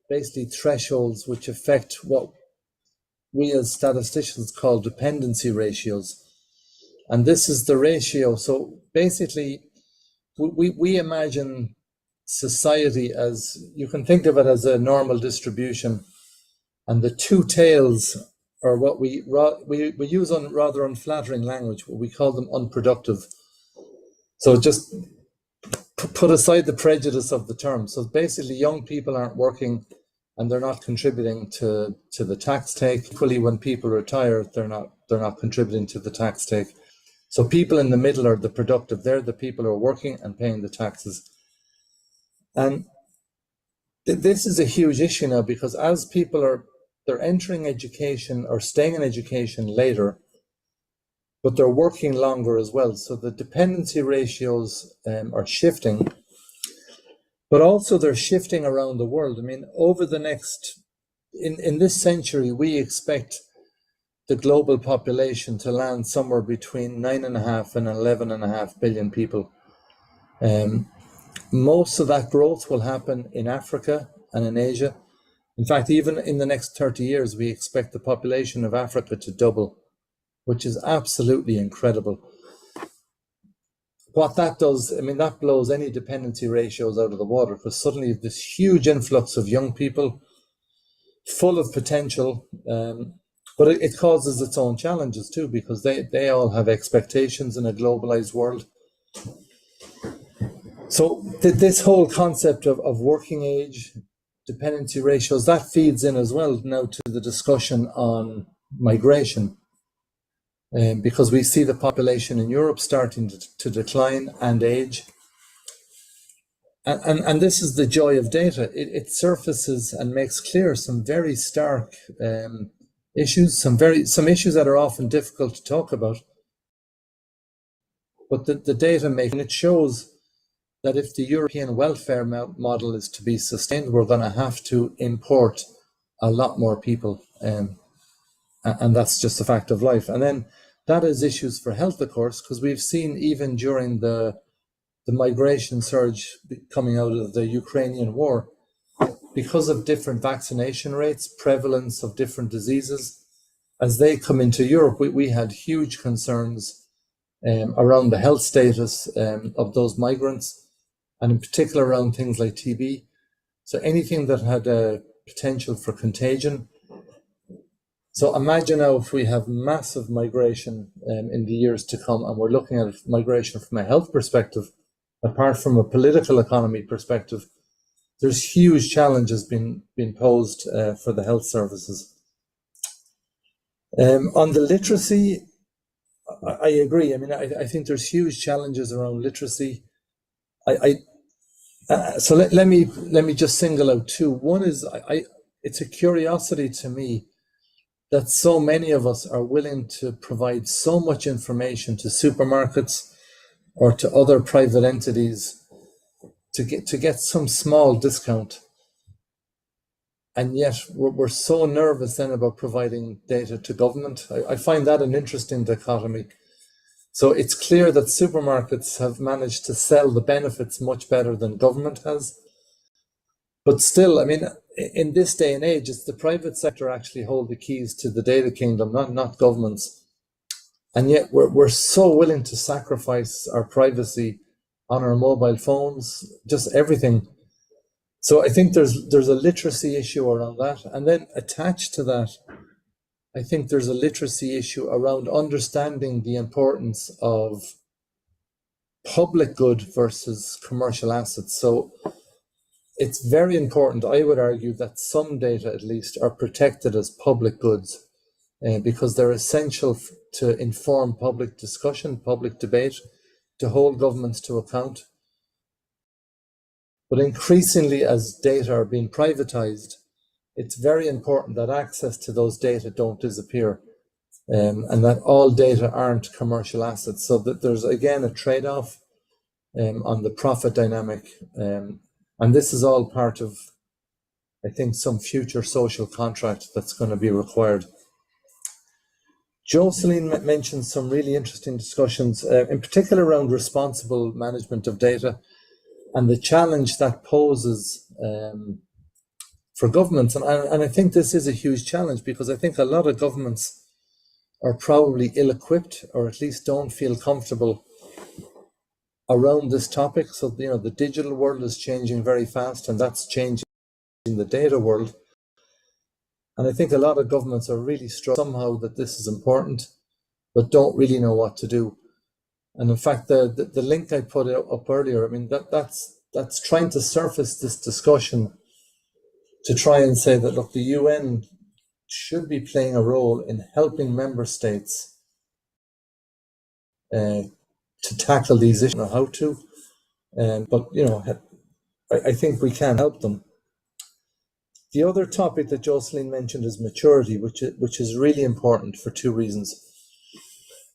[SPEAKER 2] basically thresholds which affect what we as statisticians call dependency ratios. And this is the ratio. So basically, we imagine society as, you can think of it as a normal distribution, and the two tails are what we use on rather unflattering language, we call them unproductive. So just put aside the prejudice of the term. So basically young people aren't working and they're not contributing to the tax take. Equally, when people retire, they're not contributing to the tax take. So people in the middle are the productive. They're the people who are working and paying the taxes. And this is a huge issue now, because as people they're entering education or staying in education later, but they're working longer as well. So the dependency ratios are shifting, but also they're shifting around the world. I mean, over the next, in this century, we expect the global population to land somewhere between 9.5 and 11.5 billion people. Most of that growth will happen in Africa and in Asia. In fact, even in the next 30 years, we expect the population of Africa to double, which is absolutely incredible. What that does, I mean, that blows any dependency ratios out of the water, because suddenly this huge influx of young people full of potential, but it causes its own challenges too, because they all have expectations in a globalized world. So this whole concept of working age, dependency ratios, that feeds in as well now to the discussion on migration. Because we see the population in Europe starting to decline and age. And this is the joy of data. It surfaces and makes clear some very stark issues, some issues that are often difficult to talk about. But the data it shows that if the European welfare model is to be sustained, we're going to have to import a lot more people. And that's just a fact of life. And then that has issues for health, of course, because we've seen even during the migration surge coming out of the Ukrainian war, because of different vaccination rates, prevalence of different diseases, as they come into Europe, we had huge concerns around the health status of those migrants, and in particular around things like TB. So anything that had a potential for contagion. So imagine now if we have massive migration in the years to come, and we're looking at migration from a health perspective, apart from a political economy perspective, there's huge challenges being posed for the health services. On the literacy, I agree. I mean, I think there's huge challenges around literacy. So let me just single out two. One is it's a curiosity to me that so many of us are willing to provide so much information to supermarkets or to other private entities to get some small discount. And yet we're so nervous then about providing data to government. I find that an interesting dichotomy. So it's clear that supermarkets have managed to sell the benefits much better than government has. But still, I mean, in this day and age, it's the private sector actually hold the keys to the data kingdom, not governments. And yet we're so willing to sacrifice our privacy on our mobile phones, just everything. So I think there's a literacy issue around that. And then attached to that, I think there's a literacy issue around understanding the importance of public good versus commercial assets. So it's very important, I would argue, that some data at least are protected as public goods because they're essential to inform public discussion, public debate, to hold governments to account. But increasingly, as data are being privatized, it's very important that access to those data don't disappear and that all data aren't commercial assets. So that there's, again, a trade-off on the profit dynamic. And this is all part of, I think, some future social contract that's going to be required. Jocelyn mentioned some really interesting discussions, in particular around responsible management of data and the challenge that poses for governments. And I think this is a huge challenge because I think a lot of governments are probably ill-equipped, or at least don't feel comfortable around this topic. So, you know, the digital world is changing very fast, and that's changing the data world. And I think a lot of governments are really struggling somehow that this is important, but don't really know what to do. And in fact, the link I put up earlier, I mean, that's trying to surface this discussion to try and say that, look, the UN should be playing a role in helping member states to tackle these issues, how to, but, you know, I think we can help them. The other topic that Jocelyn mentioned is maturity, which is really important for two reasons.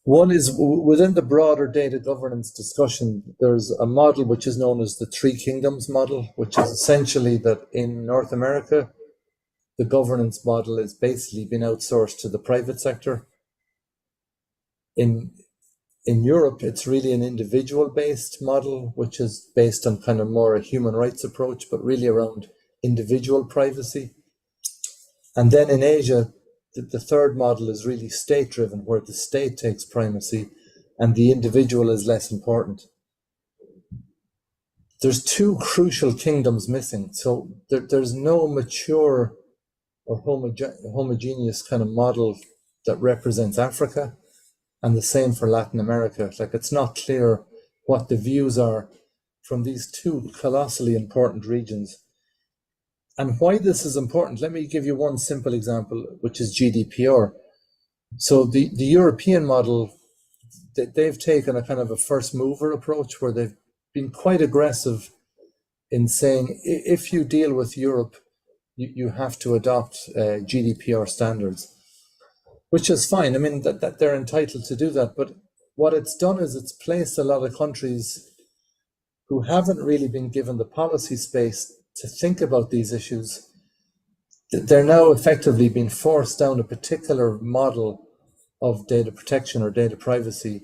[SPEAKER 2] One is within the broader data governance discussion, there's a model which is known as the Three Kingdoms model, which is essentially that in North America, the governance model is basically been outsourced to the private sector. In Europe, it's really an individual-based model, which is based on kind of more a human rights approach, but really around individual privacy. And then in Asia, the third model is really state-driven, where the state takes primacy and the individual is less important. There's two crucial kingdoms missing. So there's no mature or homogeneous kind of model that represents Africa, and the same for Latin America. Like, it's not clear what the views are from these two colossally important regions. And why this is important, let me give you one simple example, which is GDPR. So the European model, they've taken a kind of a first mover approach where they've been quite aggressive in saying, if you deal with Europe, you have to adopt GDPR standards, which is fine. I mean, that they're entitled to do that. But what it's done is it's placed a lot of countries who haven't really been given the policy space to think about these issues. They're now effectively being forced down a particular model of data protection or data privacy,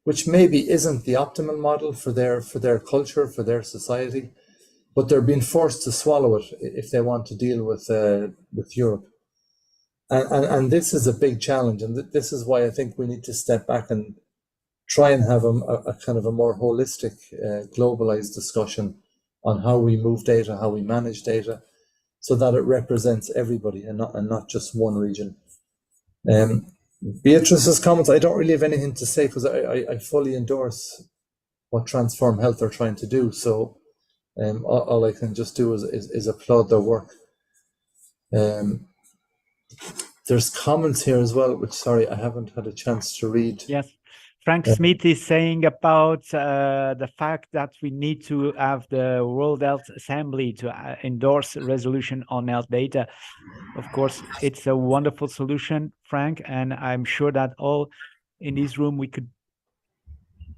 [SPEAKER 2] which maybe isn't the optimal model for their culture, for their society, but they're being forced to swallow it if they want to deal with Europe. And this is a big challenge, and this is why I think we need to step back and try and have a kind of a more holistic, globalized discussion on how we move data, how we manage data, so that it represents everybody and not just one region. Beatrice's comments, I don't really have anything to say because I fully endorse what Transform Health are trying to do. So all I can just do is applaud their work. There's comments here as well, which, sorry, I haven't had a chance to read.
[SPEAKER 1] Yes. Frank Smith is saying about the fact that we need to have the World Health Assembly to endorse a resolution on health data. Of course, it's a wonderful solution, Frank, and I'm sure that all in this room we could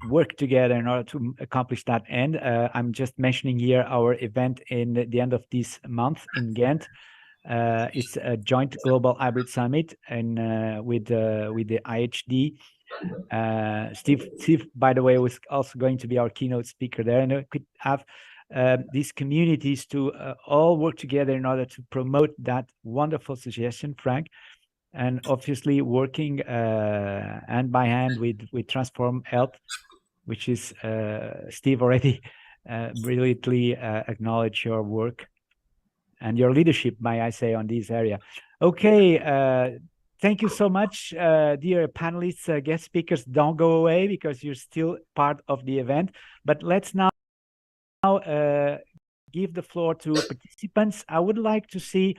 [SPEAKER 1] work together in order to accomplish that end. I'm just mentioning here our event in the end of this month in Ghent. It's a joint global hybrid summit and with the IHD. Steve, by the way, was also going to be our keynote speaker there, and we could have these communities to all work together in order to promote that wonderful suggestion, Frank, and obviously working hand by hand with Transform Health, which is Steve already brilliantly acknowledged your work and your leadership, may I say, on this area. Okay. Thank you so much, dear panelists, guest speakers. Don't go away because you're still part of the event. But let's now give the floor to participants. I would like to see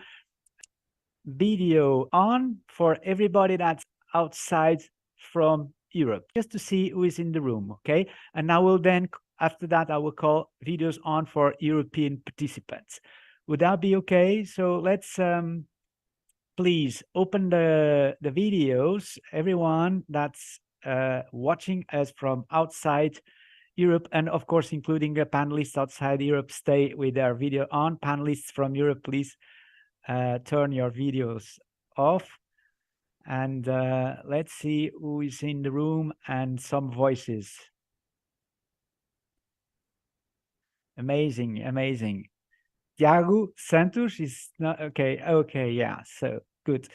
[SPEAKER 1] video on for everybody that's outside from Europe, just to see who is in the room, okay? And I will then, after that, I will call videos on for European participants. Would that be okay? So let's please open the videos. Everyone that's watching us from outside Europe, and of course, including the panelists outside Europe, stay with their video on. Panelists from Europe, please turn your videos off. And let's see who is in the room and some voices. Amazing, amazing. Tiago Santos is not okay. Okay, yeah, so good.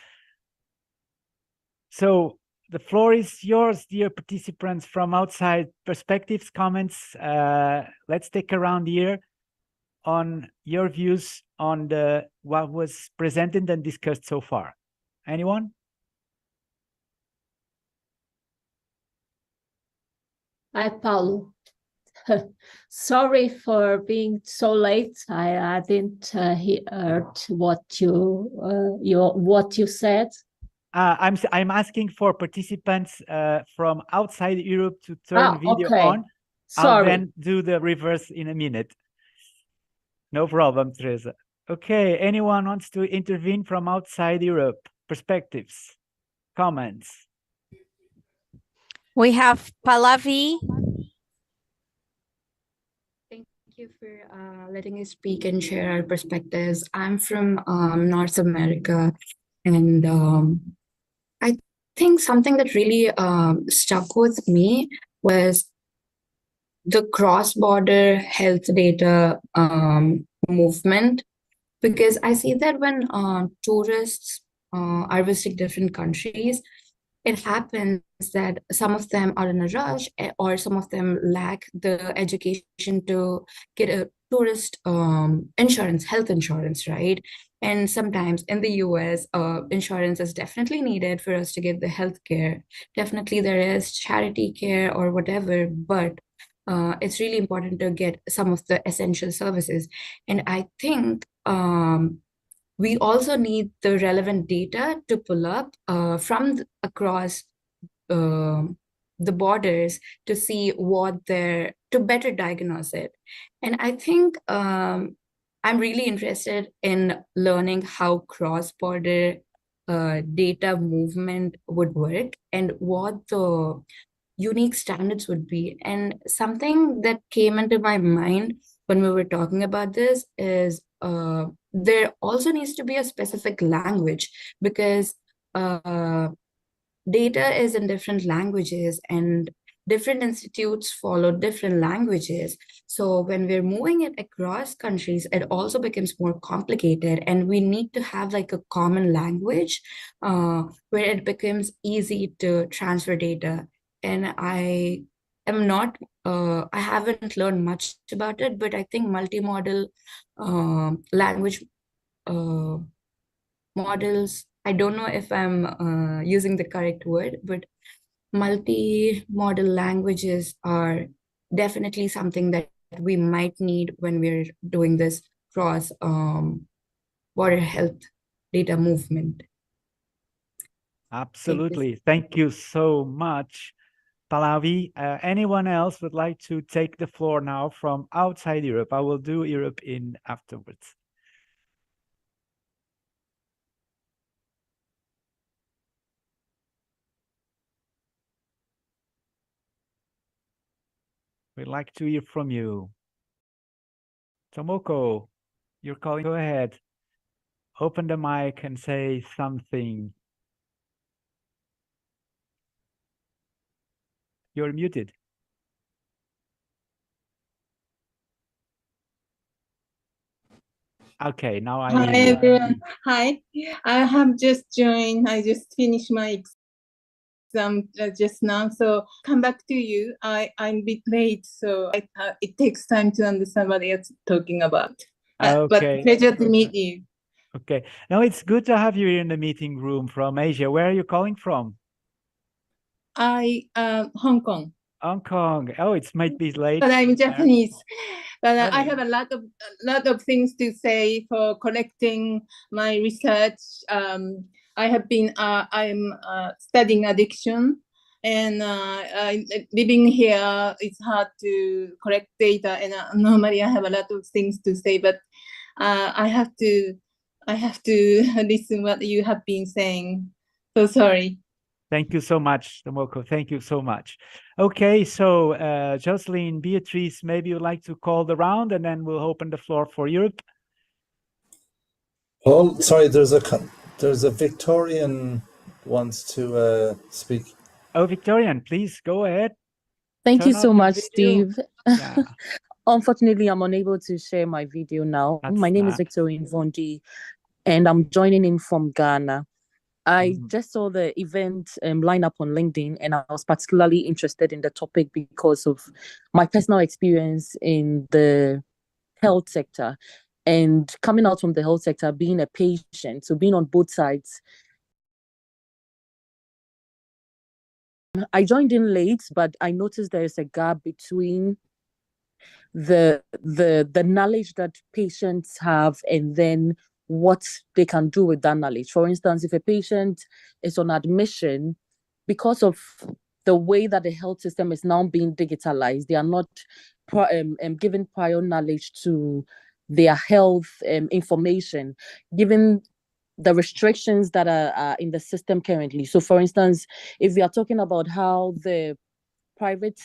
[SPEAKER 1] So the floor is yours, dear participants from outside perspectives, comments. Let's take a round here on your views on what was presented and discussed so far. Anyone?
[SPEAKER 9] Hi, Paulo. Sorry for being so late. I didn't hear what you said.
[SPEAKER 1] I'm asking for participants from outside Europe to turn video on.
[SPEAKER 9] Sorry.
[SPEAKER 1] I'll then do the reverse in a minute. No problem, Teresa. Okay, anyone wants to intervene from outside Europe? Perspectives, comments?
[SPEAKER 5] We have Pallavi.
[SPEAKER 10] Thank you for letting us speak and share our perspectives. I'm from North America, and I think something that really stuck with me was the cross-border health data movement, because I see that when tourists are visiting different countries, it happens that some of them are in a rush, or some of them lack the education to get a tourist insurance, health insurance, right? And sometimes in the US, insurance is definitely needed for us to get the health care. Definitely there is charity care or whatever, but it's really important to get some of the essential services. And I think we also need the relevant data to pull up from across the borders to see to better diagnose it. And I think I'm really interested in learning how cross-border data movement would work and what the unique standards would be. And something that came into my mind when we were talking about this is there also needs to be a specific language, because data is in different languages and different institutes follow different languages. So when we're moving it across countries, it also becomes more complicated, and we need to have like a common language where it becomes easy to transfer data. And I haven't learned much about it, but I think multimodal language models, I don't know if I'm using the correct word, but multimodal languages are definitely something that we might need when we're doing this cross border health data movement.
[SPEAKER 1] Absolutely. Thank you so much, Pallavi. Anyone else would like to take the floor now from outside Europe? I will do Europe in afterwards. We'd like to hear from you. Tomoko, you're calling. Go ahead. Open the mic and say something. You're muted. Okay, now I
[SPEAKER 11] Hi
[SPEAKER 1] hear you.
[SPEAKER 11] everyone. Hi. I have just joined. I just finished my exam just now, so come back to you. I'm a bit late, so it takes time to understand what you're talking about. But
[SPEAKER 1] Okay.
[SPEAKER 11] pleasure to meet you.
[SPEAKER 1] Okay. Now it's good to have you here in the meeting room from Asia. Where are you calling from?
[SPEAKER 11] Hong Kong.
[SPEAKER 1] Hong Kong. Oh, it might be late.
[SPEAKER 11] But I'm Japanese. But I
[SPEAKER 1] Okay.
[SPEAKER 11] have a lot of things to say for collecting my research. I have been I'm studying addiction, and living here it's hard to collect data. And normally I have a lot of things to say, but I have to listen what you have been saying. So sorry.
[SPEAKER 1] Thank you so much, Tomoko. Thank you so much. Okay, so Jocelyn, Beatrice, maybe you'd like to call the round and then we'll open the floor for Europe.
[SPEAKER 2] Paul, sorry, there's a Victorian wants to speak.
[SPEAKER 1] Oh, Victorian, please go ahead.
[SPEAKER 12] Thank you
[SPEAKER 1] Turn
[SPEAKER 12] so
[SPEAKER 1] on your
[SPEAKER 12] much,
[SPEAKER 1] video.
[SPEAKER 12] Steve.
[SPEAKER 1] Yeah,
[SPEAKER 12] Unfortunately, I'm unable to share my video now.
[SPEAKER 1] that's
[SPEAKER 12] My name is
[SPEAKER 1] not.
[SPEAKER 12] Victorine Vondi, and I'm joining in from Ghana. I
[SPEAKER 1] Mhm.
[SPEAKER 12] just saw the event lineup on LinkedIn, and I was particularly interested in the topic because of my personal experience in the health sector and coming out from the health sector, being a patient, so being on both sides. I joined in late, but I noticed there is a gap between the knowledge that patients have and then what they can do with that knowledge. For instance, if a patient is on admission, because of the way that the health system is now being digitalized, they are not given prior knowledge to their health information, given the restrictions that are in the system currently. So, for instance, if we are talking about how the private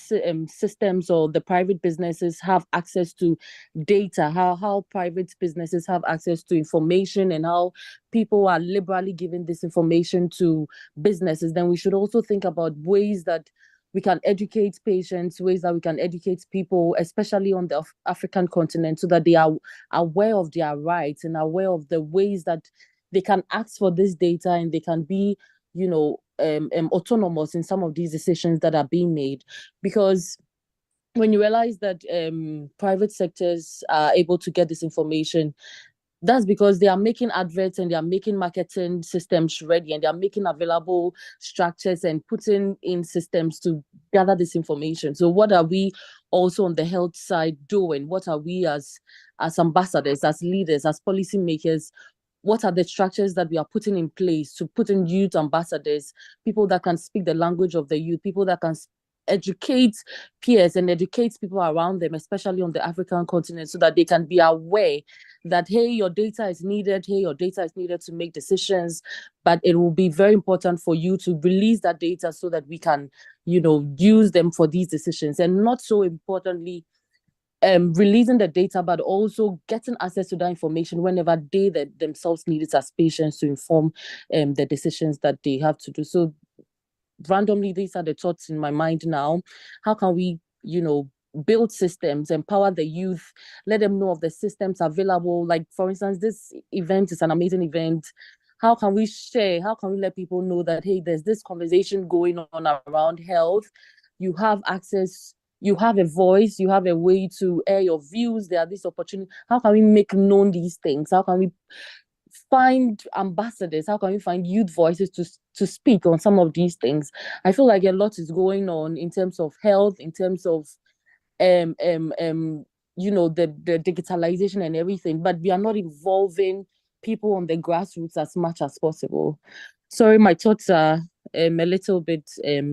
[SPEAKER 12] systems or the private businesses have access to data, how private businesses have access to information, and how people are liberally giving this information to businesses, then we should also think about ways that we can educate patients, ways that we can educate people, especially on the African continent, so that they are aware of their rights and aware of the ways that they can ask for this data and they can be, autonomous in some of these decisions that are being made. Because when you realize that private sectors are able to get this information, that's because they are making adverts and they are making marketing systems ready, and they are making available structures and putting in systems to gather this information. So what are we also on the health side doing? What are we as ambassadors, as leaders, as policymakers? What are the structures that we are putting in place to put in youth ambassadors, people that can speak the language of the youth, people that can educate peers and educate people around them, especially on the African continent, so that they can be aware that, hey, your data is needed, hey, your data is needed to make decisions, but it will be very important for you to release that data so that we can, use them for these decisions. And not so importantly, releasing the data, but also getting access to that information whenever they themselves need it as patients to inform the decisions that they have to do. So randomly, these are the thoughts in my mind now. How can we, build systems, empower the youth, let them know of the systems available? Like, for instance, this event is an amazing event. How can we share? How can we let people know that, hey, there's this conversation going on around health? You have access, you have a voice, you have a way to air your views. There are these opportunities. How can we make known these things? How can we find ambassadors? How can we find youth voices to speak on some of these things? I feel like a lot is going on in terms of health, in terms of the digitalization and everything, but we are not involving people on the grassroots as much as possible. Sorry, my thoughts are a little bit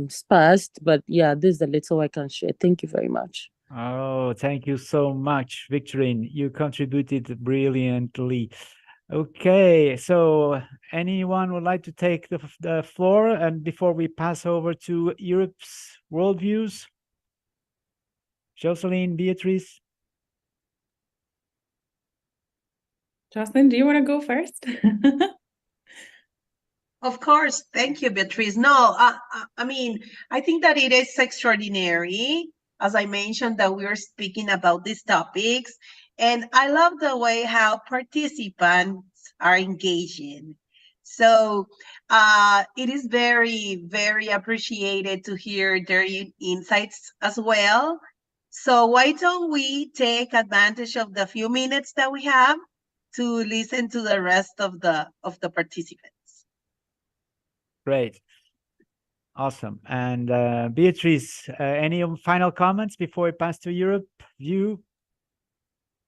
[SPEAKER 12] sparse, but yeah, this is the little I can share. Thank you very much.
[SPEAKER 1] Oh, thank you so much, Victorine. You contributed brilliantly. Okay, so anyone would like to take the floor, and before we pass over to Europe's worldviews? Jocelyn, Beatrice?
[SPEAKER 7] Jocelyn, do you want to go first?
[SPEAKER 8] Of course. Thank you, Beatrice. No, I mean, I think that it is extraordinary, as I mentioned, that we are speaking about these topics. And I love the way how participants are engaging. So it is very, very appreciated to hear their insights as well. So why don't we take advantage of the few minutes that we have to listen to the rest of the participants?
[SPEAKER 1] Great. Awesome. And Beatrice, any final comments before we pass to Europe view?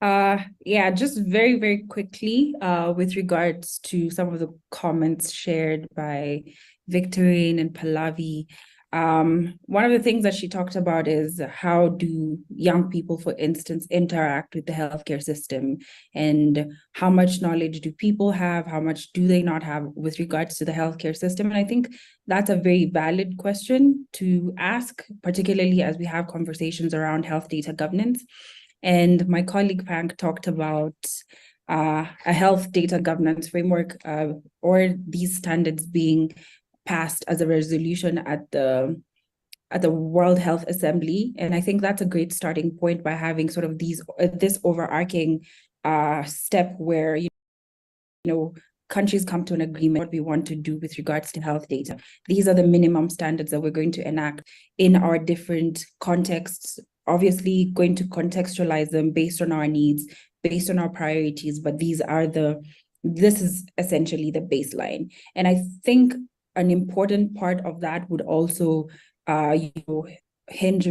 [SPEAKER 7] Yeah, just very, very quickly, with regards to some of the comments shared by Victorine and Pallavi. One of the things that she talked about is how do young people, for instance, interact with the healthcare system, and how much knowledge do people have, how much do they not have with regards to the healthcare system? And I think that's a very valid question to ask, particularly as we have conversations around health data governance. And my colleague Pank talked about a health data governance framework, or these standards being passed as a resolution at the World Health Assembly. And I think that's a great starting point by having sort of this overarching step where you know countries come to an agreement what we want to do with regards to health data. These are the minimum standards that we're going to enact in our different contexts, obviously going to contextualize them based on our needs, based on our priorities, but this is essentially the baseline. And I think an important part of that would also hinge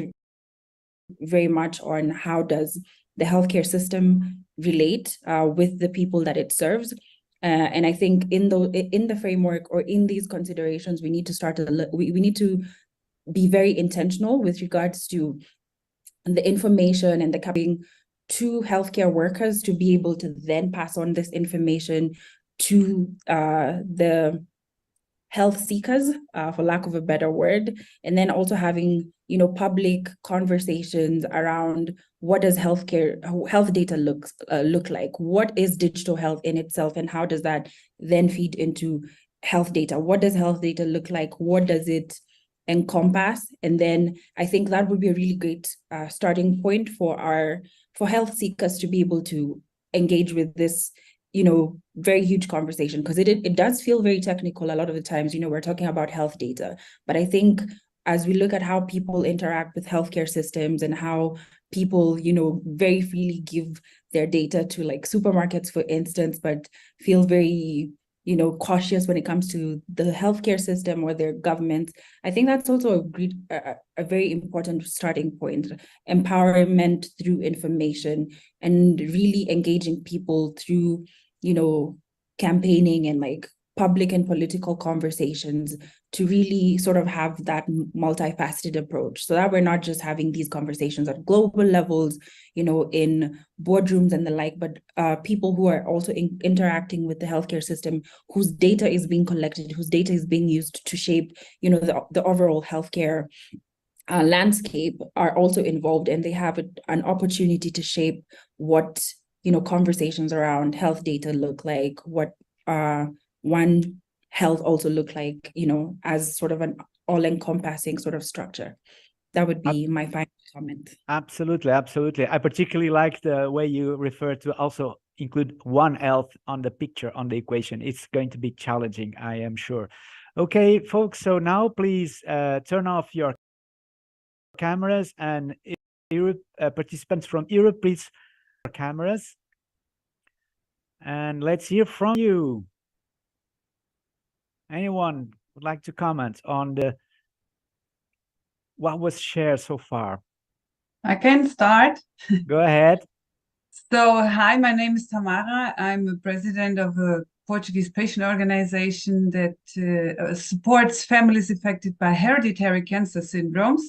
[SPEAKER 7] very much on how does the healthcare system relate with the people that it serves. And I think in the framework or in these considerations, we need to we need to be very intentional with regards to the information and the coming to healthcare workers to be able to then pass on this information to the health seekers, for lack of a better word, and then also having public conversations around what does health data look like, what is digital health in itself, and how does that then feed into health data? What does health data look like? What does it encompass? And then I think that would be a really great starting point for health seekers to be able to engage with this very huge conversation, because it does feel very technical a lot of the times. We're talking about health data, but I think as we look at how people interact with healthcare systems and how people very freely give their data to like supermarkets, for instance, but feel very cautious when it comes to the healthcare system or their governments, I think that's also a very important starting point. Empowerment through information and really engaging people through campaigning and like public and political conversations to really sort of have that multifaceted approach, so that we're not just having these conversations at global levels, in boardrooms and the like, but people who are also interacting with the healthcare system, whose data is being collected, whose data is being used to shape, the overall healthcare landscape, are also involved, and they have an opportunity to shape what conversations around health data look like, what One Health also look like, as sort of an all-encompassing sort of structure. That would be my final comment.
[SPEAKER 1] Absolutely, absolutely. I particularly like the way you refer to also include One Health on the picture, on the equation. It's going to be challenging, I am sure. Okay, folks, so now please turn off your cameras, and Europe, participants from Europe, please, cameras. And let's hear from you. Anyone would like to comment on what was shared so far?
[SPEAKER 3] I can start.
[SPEAKER 1] Go ahead.
[SPEAKER 3] So, hi, my name is Tamara. I'm a president of a Portuguese patient organization that supports families affected by hereditary cancer syndromes,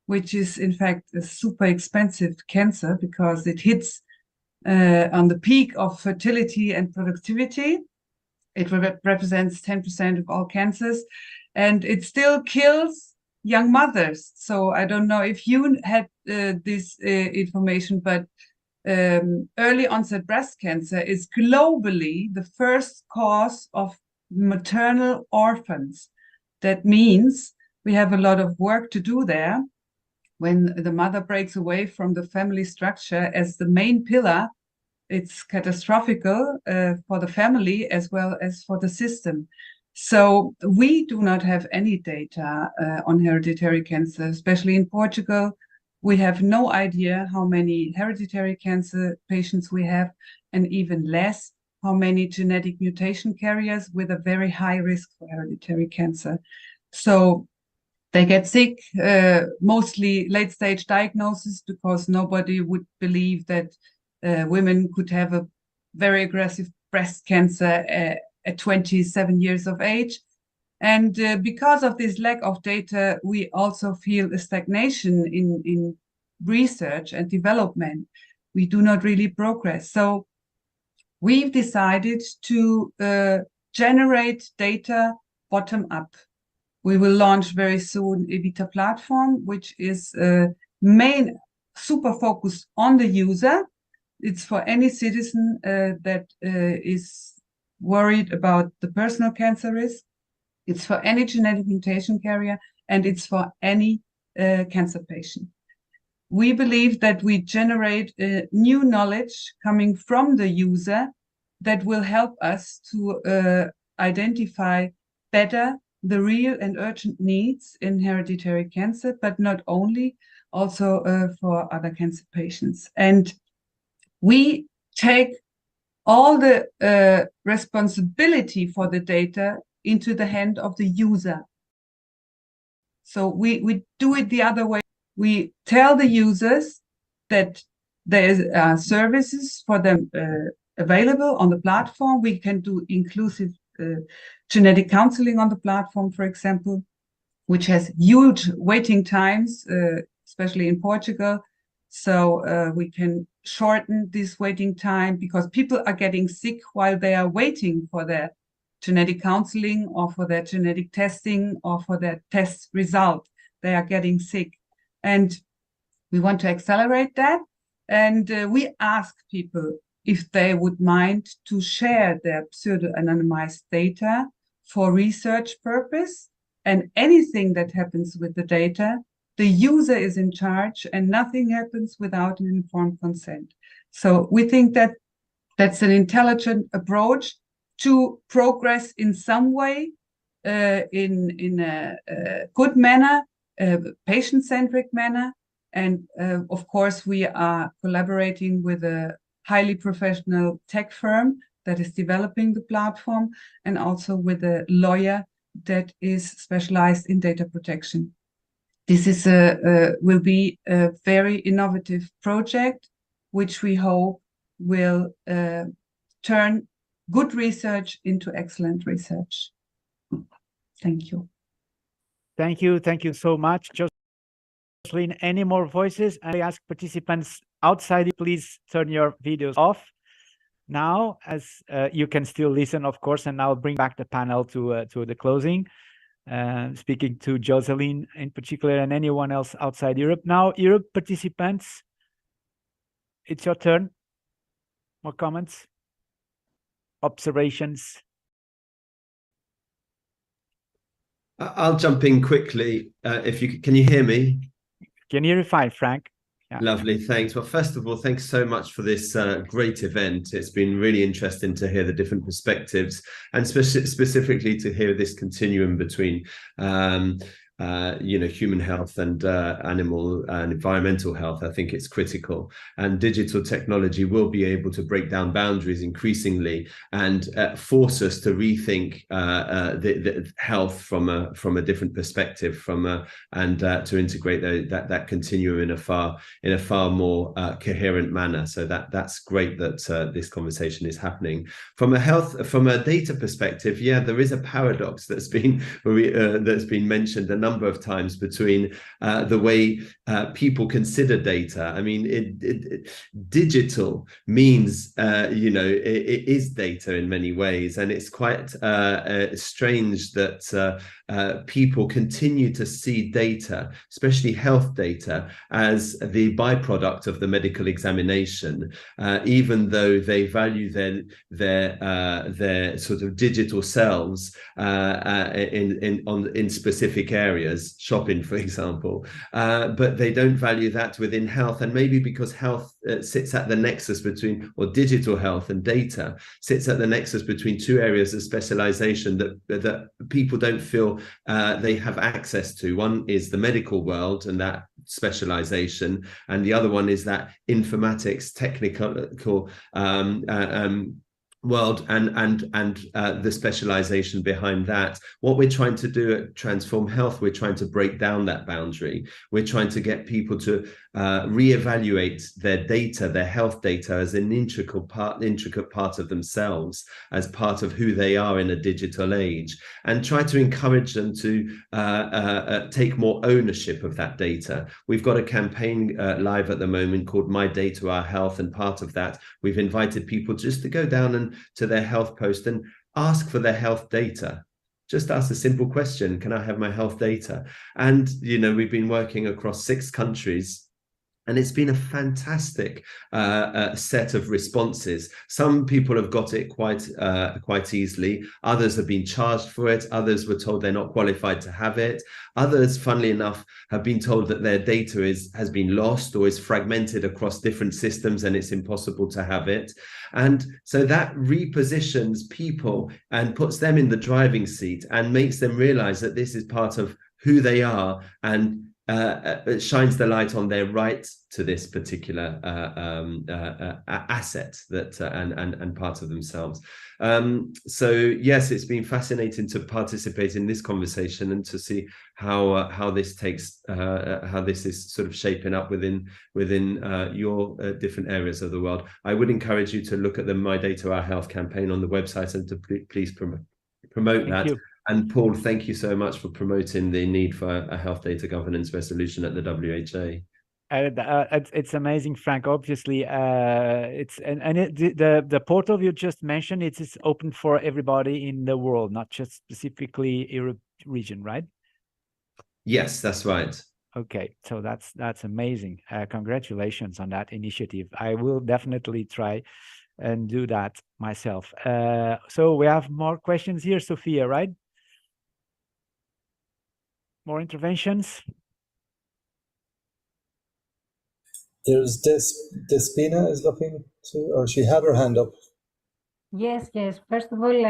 [SPEAKER 3] which is in fact a super expensive cancer because it hits on the peak of fertility and productivity. It represents 10% of all cancers, and it still kills young mothers. So I don't know if you had this information, but early onset breast cancer is globally the first cause of maternal orphans. That means we have a lot of work to do there. When the mother breaks away from the family structure as the main pillar, it's catastrophic for the family as well as for the system. So we do not have any data on hereditary cancer, especially in Portugal. We have no idea how many hereditary cancer patients we have, and even less how many genetic mutation carriers with a very high risk for hereditary cancer. So They get sick, mostly late-stage diagnosis, because nobody would believe that women could have a very aggressive breast cancer at 27 years of age. And because of this lack of data, we also feel a stagnation in research and development. We do not really progress. So we've decided to generate data bottom up. We will launch very soon Evita platform, which is main super focused on the user. It's for any citizen that is worried about the personal cancer risk. It's for any genetic mutation carrier, and it's for any cancer patient. We believe that we generate new knowledge coming from the user that will help us to identify better the real and urgent needs in hereditary cancer, but not only, also for other cancer patients. And we take all the responsibility for the data into the hand of the user. So we do it the other way. We tell the users that there are services for them available on the platform. We can do inclusive genetic counseling on the platform, for example, which has huge waiting times, especially in Portugal. So we can shorten this waiting time, because people are getting sick while they are waiting for their genetic counseling or for their genetic testing or for their test result. They are getting sick. And we want to accelerate that. And we ask people if they would mind to share their pseudo-anonymized data for research purpose. And anything that happens with the data, the user is in charge, and nothing happens without an informed consent. So we think that that's an intelligent approach to progress in some way, in a good manner, patient-centric manner. And of course, we are collaborating with a highly professional tech firm that is developing the platform, and also with a lawyer that is specialized in data protection. This is will be a very innovative project, which we hope will turn good research into excellent research. Thank you.
[SPEAKER 1] Thank you. Thank you so much, Jocelyn. Any more voices? I ask participants outside, please turn your videos off now, as you can still listen, of course, and I'll bring back the panel to the closing. Speaking to Jocelyn in particular, and anyone else outside Europe. Now, Europe participants, it's your turn. More comments, observations?
[SPEAKER 13] I'll jump in quickly. If you can you hear me?
[SPEAKER 1] Can you hear fine, Frank? Yeah.
[SPEAKER 13] Lovely, thanks. Well, first of all, thanks so much for this great event. It's been really interesting to hear the different perspectives, and specifically to hear this continuum between human health and animal and environmental health. I think it's critical, and digital technology will be able to break down boundaries increasingly and force us to rethink the health from a different perspective, and to integrate that continuum in a far more coherent manner. So that's great that this conversation is happening. From a data perspective, yeah, there is a paradox that's been mentioned a number of times between the way people consider data. I mean, digital means it is data in many ways, and it's quite strange that people continue to see data, especially health data, as the byproduct of the medical examination, even though they value their sort of digital selves in specific areas, shopping, for example, but they don't value that within health. And maybe because health sits at the nexus between, or digital health and data sits at the nexus between two areas of specialization that people don't feel they have access to. One is the medical world and that specialization, and the other one is that informatics, technical world and the specialization behind that. What we're trying to do at Transform Health, we're trying to break down that boundary. We're trying to get people to reevaluate their data, their health data, as an intricate part of themselves, as part of who they are in a digital age, and try to encourage them to take more ownership of that data. We've got a campaign live at the moment called My Data, Our Health, and part of that, we've invited people just to go down and to their health post and ask for their health data. Just ask a simple question: can I have my health data? And we've been working across 6 countries, and it's been a fantastic set of responses. Some people have got it quite easily. Others have been charged for it. Others were told they're not qualified to have it. Others, funnily enough, have been told that their data has been lost or is fragmented across different systems and it's impossible to have it. And so that repositions people and puts them in the driving seat and makes them realize that this is part of who they are, and it shines the light on their right to this particular asset that and part of themselves. So yes, it's been fascinating to participate in this conversation and to see how this takes how this is sort of shaping up within your different areas of the world. I would encourage you to look at the My Data, Our Health campaign on the website and to please promote that.
[SPEAKER 1] you.
[SPEAKER 13] And Paul, thank you so much for promoting the need for a health data governance resolution at the WHA.
[SPEAKER 1] It's amazing, Frank. Obviously, the portal you just mentioned, it's open for everybody in the world, not just specifically Europe region, right?
[SPEAKER 13] Yes, that's right.
[SPEAKER 1] Okay, so that's amazing. Congratulations on that initiative. I will definitely try and do that myself. So we have more questions here, Sophia, right? More interventions?
[SPEAKER 2] There's Despina is looking to, or she had her hand up.
[SPEAKER 14] Yes. First of all,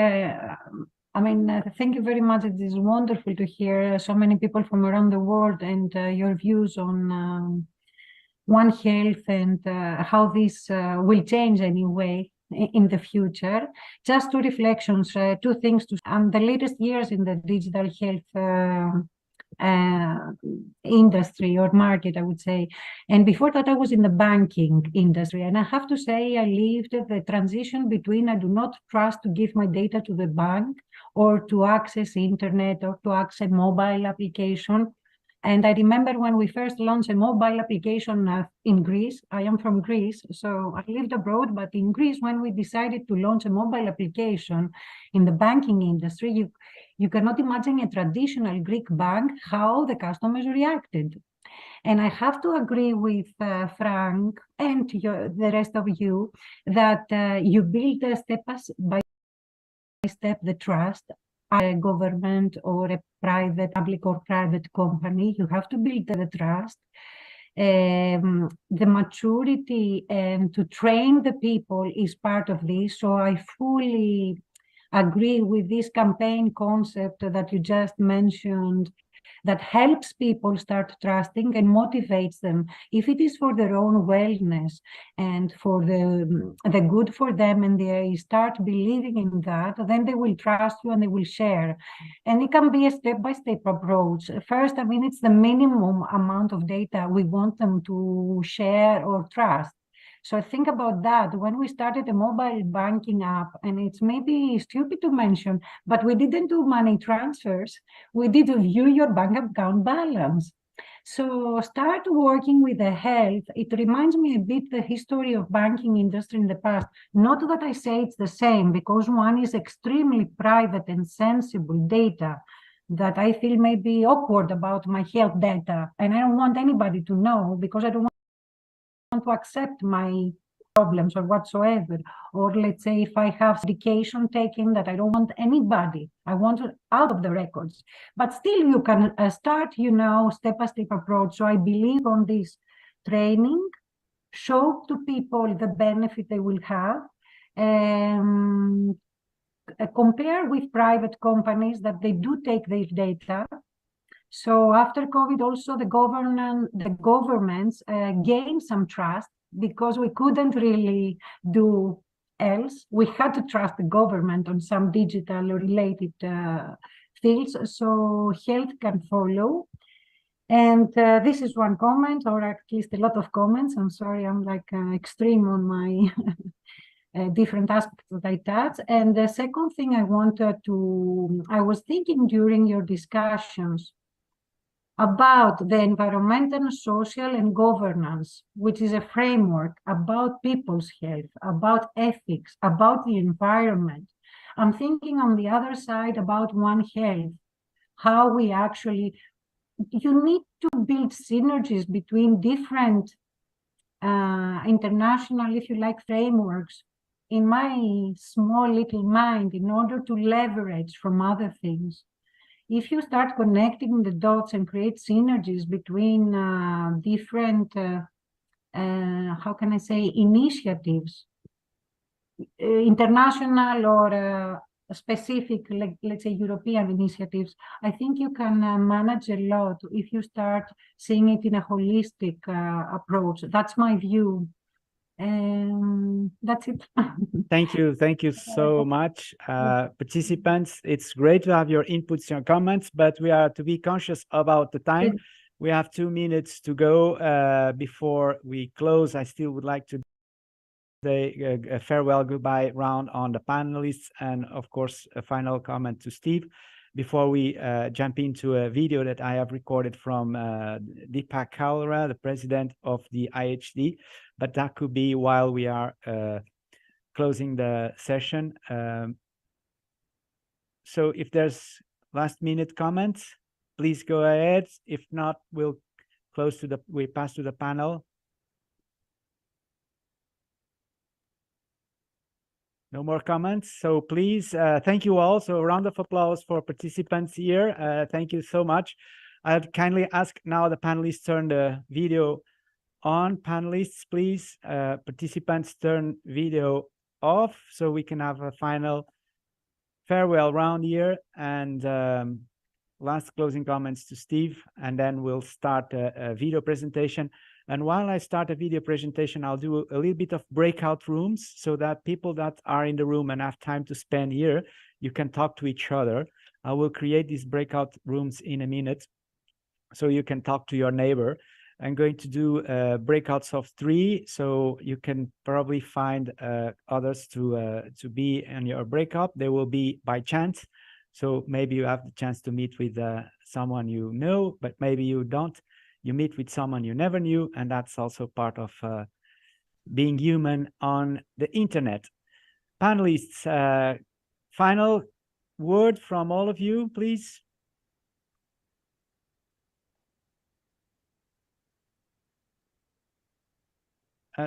[SPEAKER 14] thank you very much. It is wonderful to hear so many people from around the world and your views on One Health and how this will change anyway in the future. Just 2 reflections, 2 things the latest years in the digital health industry or market, I would say. And before that, I was in the banking industry. And I have to say, I lived the transition between I do not trust to give my data to the bank or to access internet or to access mobile application. And I remember when we first launched a mobile application in Greece. I am from Greece, so I lived abroad, but in Greece, when we decided to launch a mobile application in the banking industry, you cannot imagine a traditional Greek bank, how the customers reacted. And I have to agree with Frank and the rest of you that you build step by step the trust. A government or a public or private company, you have to build the trust, the maturity, and to train the people is part of this. So I fully agree with this campaign concept that you just mentioned, that helps people start trusting and motivates them. If it is for their own wellness and for the good for them, and they start believing in that, then they will trust you and they will share. And it can be a step-by-step approach. First, it's the minimum amount of data we want them to share or trust. So think about that. When we started a mobile banking app, and it's maybe stupid to mention, but we didn't do money transfers. We did view your bank account balance. So start working with the health. It reminds me a bit the history of banking industry in the past. Not that I say it's the same, because one is extremely private and sensible data that I feel maybe awkward about my health data. And I don't want anybody to know, because I don't want to accept my problems or whatsoever. Or let's say if I have medication taken that I don't want anybody, I want it out of the records. But still you can start, step-by-step approach. So I believe on this training, show to people the benefit they will have, compare with private companies that they do take their data. So after COVID, also the governments gained some trust, because we couldn't really do else. We had to trust the government on some digital related fields, so health can follow. And this is one comment, or at least a lot of comments. I'm sorry, I'm like extreme on my different aspects that I touch. And the second thing I was thinking during your discussions about the environmental, social, and governance, which is a framework about people's health, about ethics, about the environment. I'm thinking on the other side about One Health, how we actually, you need to build synergies between different international, if you like, frameworks in my small little mind in order to leverage from other things. If you start connecting the dots and create synergies between different, how can I say, initiatives, international or specific, like, let's say, European initiatives, I think you can manage a lot if you start seeing it in a holistic approach. That's my view. That's it.
[SPEAKER 1] Thank you so much, participants. It's great to have your inputs and comments, but we are to be conscious about the time. We have 2 minutes to go before we close. I still would like to say a farewell goodbye round on the panelists, and of course a final comment to Steve before we jump into a video that I have recorded from Deepak Kalra, the president of the IHD, but that could be while we are closing the session. So if there's last minute comments, please go ahead. If not, we'll pass to the panel. No more comments. So please, thank you all. So a round of applause for participants here. Thank you so much. I'd kindly ask now the panelists turn the video on. Panelists, please, participants turn video off so we can have a final farewell round here. And last closing comments to Steve, and then we'll start a video presentation. And while I start a video presentation, I'll do a little bit of breakout rooms so that people that are in the room and have time to spend here, you can talk to each other. I will create these breakout rooms in a minute so you can talk to your neighbor. I'm going to do breakouts of 3, so you can probably find others to be in your breakout. They will be by chance, so maybe you have the chance to meet with someone you know, but maybe you don't. You meet with someone you never knew, and that's also part of being human on the internet. Panelists, final word from all of you, please.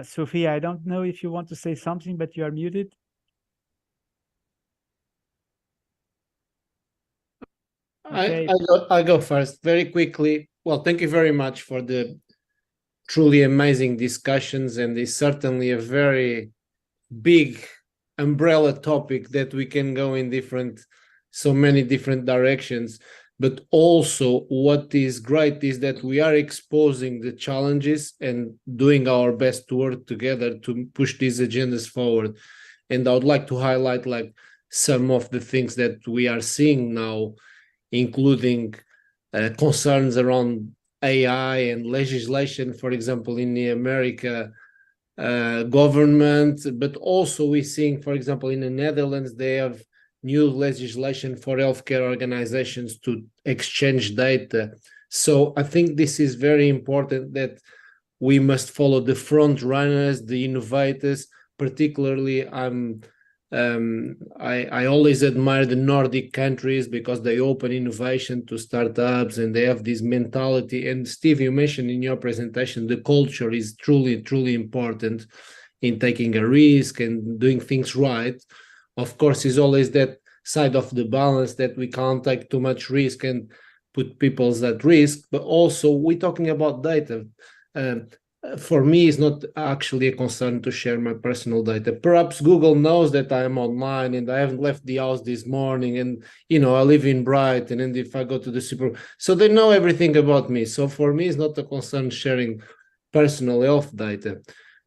[SPEAKER 1] Sophia, I don't know if you want to say something, but you are muted. Okay.
[SPEAKER 4] I go first very quickly. Well, thank you very much for the truly amazing discussions, and it's certainly a very big umbrella topic that we can go in so many different directions. But also what is great is that we are exposing the challenges and doing our best to work together to push these agendas forward. And I would like to highlight like some of the things that we are seeing now, including concerns around AI and legislation, for example, in the America government, but also we're seeing, for example, in the Netherlands, they have new legislation for healthcare organizations to exchange data. So I think this is very important that we must follow the front runners, the innovators. Particularly, I always admire the Nordic countries because they open innovation to startups and they have this mentality. And Steve, you mentioned in your presentation, the culture is truly, truly important in taking a risk and doing things right. Of course, is always that side of the balance that we can't take too much risk and put people at risk, but also we're talking about data. For me, it's not actually a concern to share my personal data. Perhaps Google knows that I am online and I haven't left the house this morning, and I live in Brighton, and if I go to the so they know everything about me. So for me, it's not a concern sharing personal health data.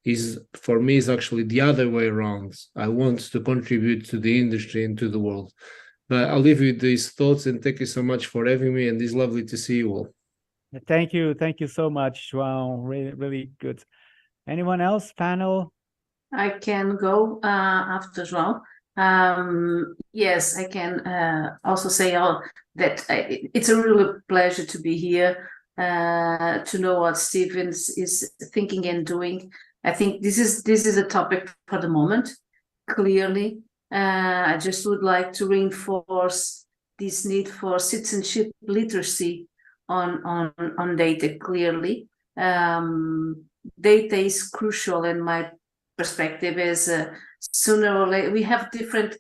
[SPEAKER 4] is for me is actually the other way around. I want to contribute to the industry and to the world. But I'll leave you with these thoughts, and thank you so much for having me, and it's lovely to see you all.
[SPEAKER 1] Thank you so much, João. Really, really good. Anyone else? Panel?
[SPEAKER 6] I can go after João. Yes, I can also say that it's a real pleasure to be here, to know what Stevens is thinking and doing. I think this is a topic for the moment, clearly. I just would like to reinforce this need for citizenship literacy on data, clearly. Data is crucial, and my perspective is sooner or later we have different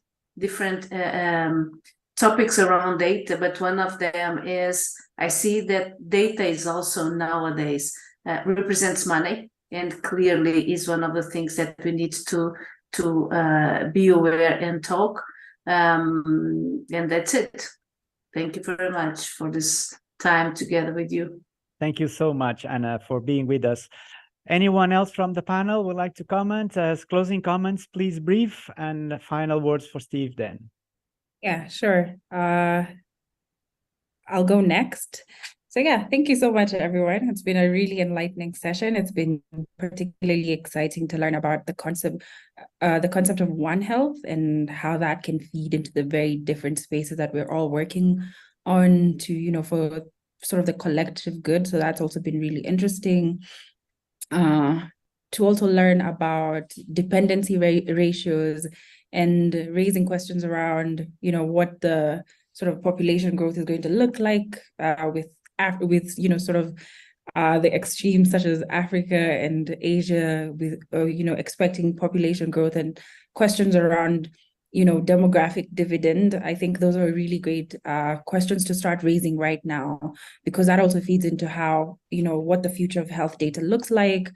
[SPEAKER 6] topics around data, but one of them is I see that data is also nowadays represents money, and clearly is one of the things that we need to be aware and talk. And that's it. Thank you very much for this time together with you.
[SPEAKER 1] Thank you so much, Anna, for being with us. Anyone else from the panel would like to comment? As closing comments, please brief, and final words for Steve then.
[SPEAKER 7] Yeah, sure. I'll go next. So yeah, thank you so much, everyone. It's been a really enlightening session. It's been particularly exciting to learn about the concept of One Health and how that can feed into the very different spaces that we're all working on to, for sort of the collective good. So that's also been really interesting. To also learn about dependency ratios and raising questions around, what the sort of population growth is going to look like with sort of the extremes such as Africa and Asia with, expecting population growth, and questions around, demographic dividend. I think those are really great questions to start raising right now, because that also feeds into how, what the future of health data looks like,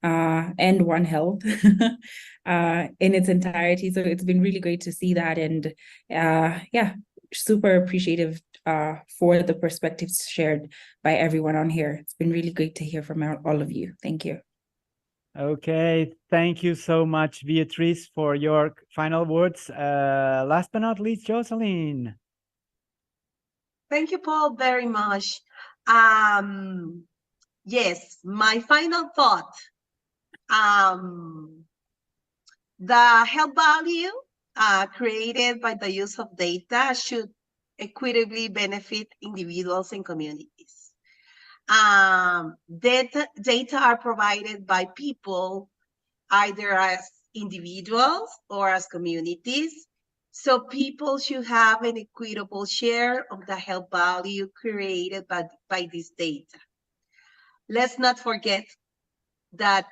[SPEAKER 7] and One Health in its entirety. So it's been really great to see that, and yeah, super appreciative for the perspectives shared by everyone on here. It's been really great to hear from all of you. Thank you.
[SPEAKER 1] Okay, thank you so much, Beatrice, for your final words. Last but not least, Jocelyn.
[SPEAKER 8] Thank you, Paul, very much. Yes, my final thought. The health value created by the use of data should equitably benefit individuals and communities. Data are provided by people either as individuals or as communities. So people should have an equitable share of the health value created by this data. Let's not forget that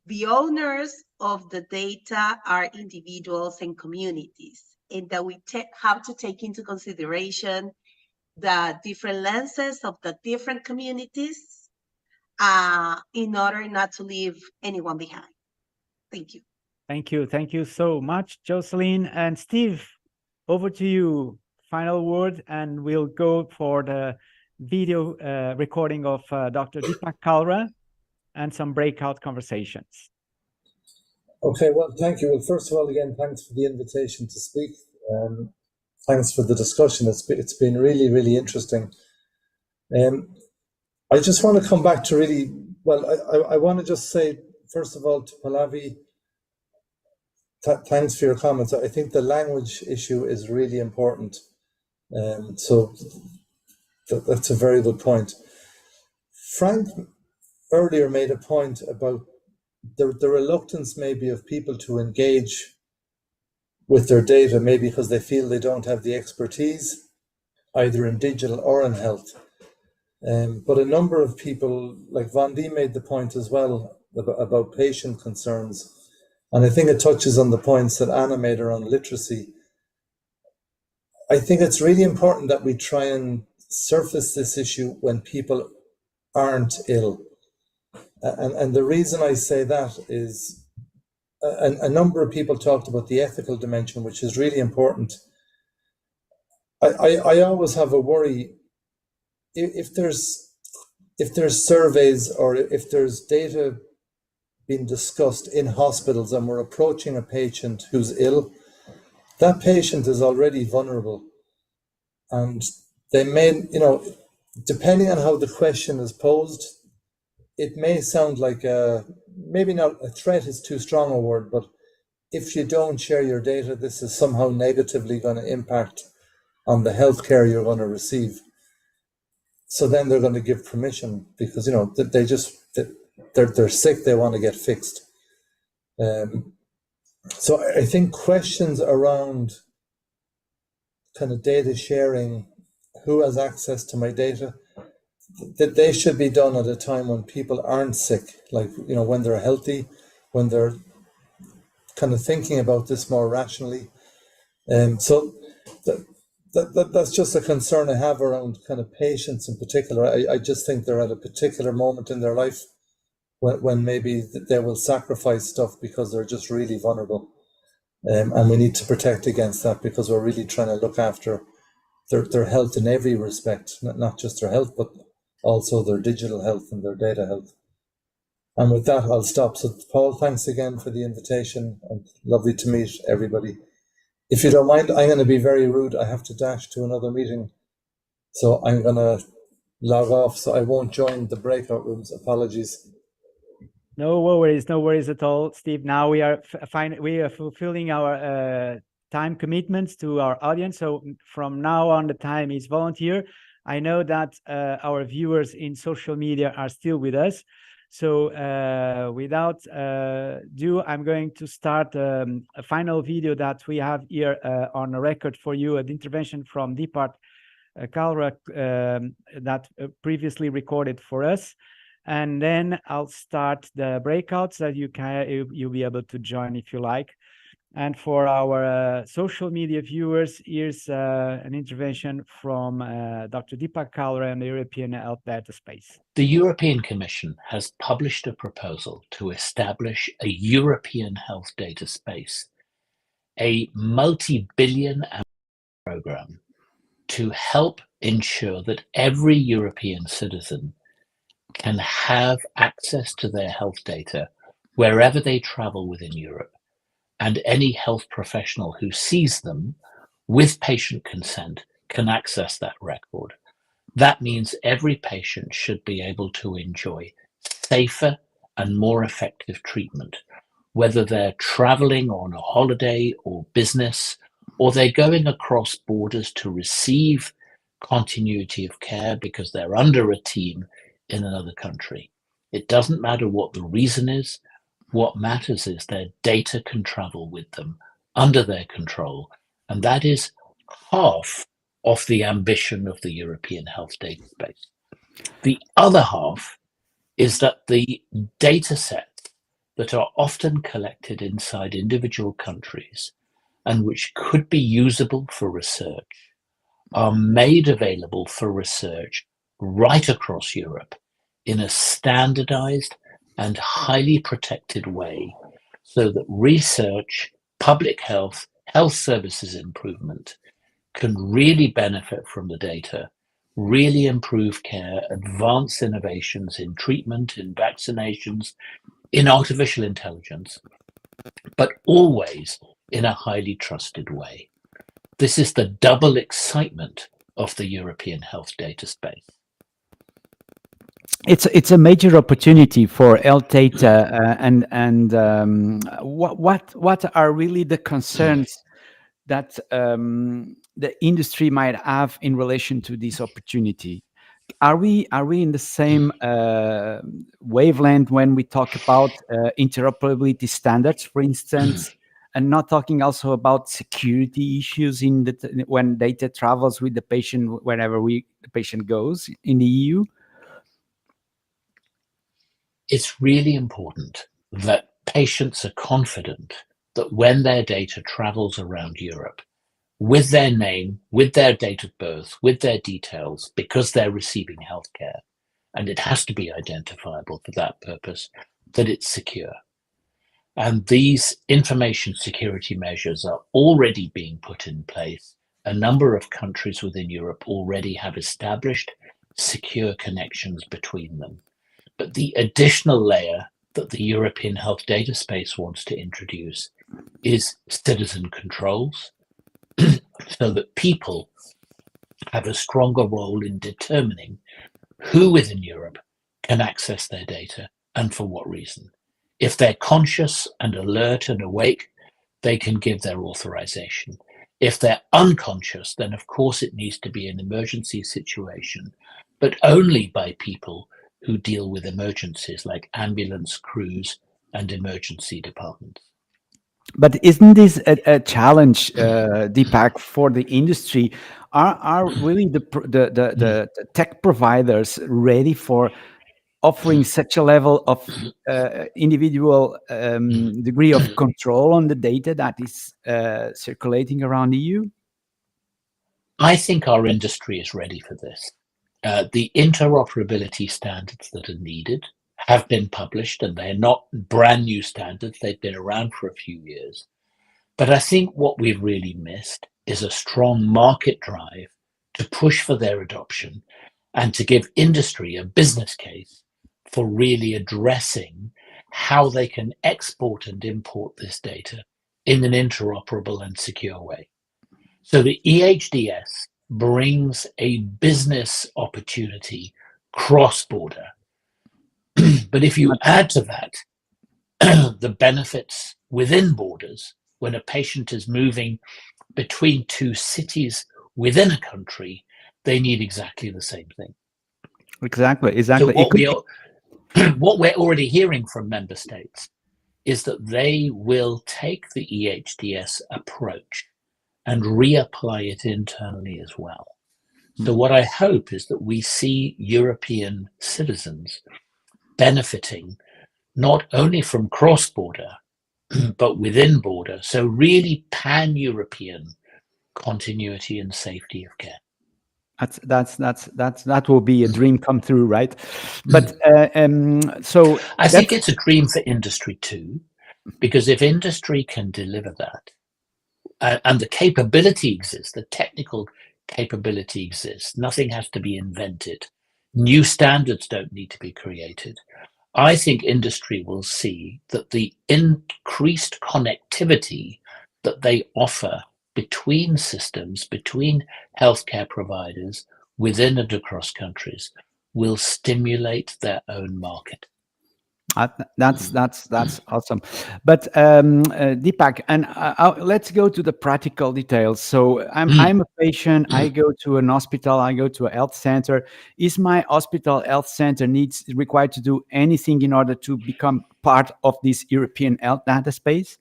[SPEAKER 8] the owners of the data are individuals and communities, and that we have to take into consideration the different lenses of the different communities in order not to leave anyone behind. Thank you.
[SPEAKER 1] Thank you. Thank you so much, Jocelyn. And Steve, over to you. Final word, and we'll go for the video recording of Dr. Deepak Kalra and some breakout conversations.
[SPEAKER 2] Okay, well, thank you. Well, first of all, again, thanks for the invitation to speak. Thanks for the discussion. It's been really, really interesting. I just want to come back to really, well, I want to just say, first of all, to Pallavi, thanks for your comments. I think the language issue is really important. So that's a very good point. Frank earlier made a point about the reluctance maybe of people to engage with their data, maybe because they feel they don't have the expertise, either in digital or in health. But a number of people, like Vondi made the point as well about patient concerns. And I think it touches on the points that Anna made around literacy. I think it's really important that we try and surface this issue when people aren't ill. And the reason I say that is a number of people talked about the ethical dimension, which is really important. I always have a worry if there's surveys or if there's data being discussed in hospitals and we're approaching a patient who's ill, that patient is already vulnerable. And they may, you know, depending on how the question is posed, it may sound like maybe not a threat is too strong a word, but if you don't share your data, this is somehow negatively going to impact on the healthcare you're going to receive. So then they're going to give permission because, you know, they're sick, they want to get fixed. So I think questions around kind of data sharing, who has access to my data, that they should be done at a time when people aren't sick, like, you know, when they're healthy, when they're kind of thinking about this more rationally. So that's just a concern I have around kind of patients in particular. I just think they're at a particular moment in their life when maybe they will sacrifice stuff because they're just really vulnerable. And we need to protect against that because we're really trying to look after their health in every respect, not just their health, but also their digital health and their data health. And with that, I'll stop. So Paul, thanks again for the invitation and lovely to meet everybody. If you don't mind, I'm going to be very rude. I have to dash to another meeting. So I'm going to log off, so I won't join the breakout rooms. Apologies.
[SPEAKER 1] No worries at all, Steve. Now we are fulfilling our time commitments to our audience. So from now on, the time is volunteer. I know that our viewers in social media are still with us. So without ado, I'm going to start a final video that we have here on a record for you, an intervention from Deepak Kalra that previously recorded for us. And then I'll start the breakouts that you'll be able to join if you like. And for our social media viewers, here's an intervention from Dr. Deepak Kalra and the European Health Data Space.
[SPEAKER 15] The European Commission has published a proposal to establish a European health data space, a multi-billion program to help ensure that every European citizen can have access to their health data wherever they travel within Europe, and any health professional who sees them with patient consent can access that record. That means every patient should be able to enjoy safer and more effective treatment, whether they're traveling on a holiday or business, or they're going across borders to receive continuity of care because they're under a team in another country. It doesn't matter what the reason is. What matters is their data can travel with them under their control. And that is half of the ambition of the European health data space. The other half is that the data sets that are often collected inside individual countries and which could be usable for research are made available for research right across Europe in a standardized and highly protected way, so that research, public health, health services improvement can really benefit from the data, really improve care, advance innovations in treatment, in vaccinations, in artificial intelligence, but always in a highly trusted way. This is the double excitement of the European health data space.
[SPEAKER 1] It's a major opportunity for health data, what are really the concerns that the industry might have in relation to this opportunity? Are we in the same wavelength when we talk about interoperability standards, for instance, and not talking also about security issues when data travels with the patient wherever the patient goes in the EU?
[SPEAKER 15] It's really important that patients are confident that when their data travels around Europe, with their name, with their date of birth, with their details, because they're receiving healthcare, and it has to be identifiable for that purpose, that it's secure. And these information security measures are already being put in place. A number of countries within Europe already have established secure connections between them. But the additional layer that the European health data space wants to introduce is citizen controls, so that people have a stronger role in determining who within Europe can access their data and for what reason. If they're conscious and alert and awake, they can give their authorization. If they're unconscious, then of course it needs to be an emergency situation, but only by people who deal with emergencies like ambulance crews and emergency departments.
[SPEAKER 1] But isn't this a challenge, Deepak, for the industry? Are really the tech providers ready for offering such a level of individual degree of control on the data that is circulating around the EU?
[SPEAKER 15] I think our industry is ready for this. The interoperability standards that are needed have been published, and they're not brand new standards. They've been around for a few years. But I think what we've really missed is a strong market drive to push for their adoption and to give industry a business case for really addressing how they can export and import this data in an interoperable and secure way. So the EHDS brings a business opportunity cross-border. But if you add to that the benefits within borders, when a patient is moving between two cities within a country, they need exactly the same thing.
[SPEAKER 1] Exactly.
[SPEAKER 15] So what we're already hearing from member states is that they will take the EHDS approach and reapply it internally as well. So what I hope is that we see European citizens benefiting not only from cross-border, but within border. So really pan-European continuity and safety of care.
[SPEAKER 1] That will be a dream come true, right? But so
[SPEAKER 15] I think it's a dream for industry too, because if industry can deliver that, and the capability exists, the technical capability exists, nothing has to be invented. New standards don't need to be created. I think industry will see that the increased connectivity that they offer between systems, between healthcare providers, within and across countries, will stimulate their own market.
[SPEAKER 1] That's awesome. But Deepak, and let's go to the practical details. So I'm a patient. I go to an hospital. I go to a health center. Is my hospital health center required to do anything in order to become part of this European health data space?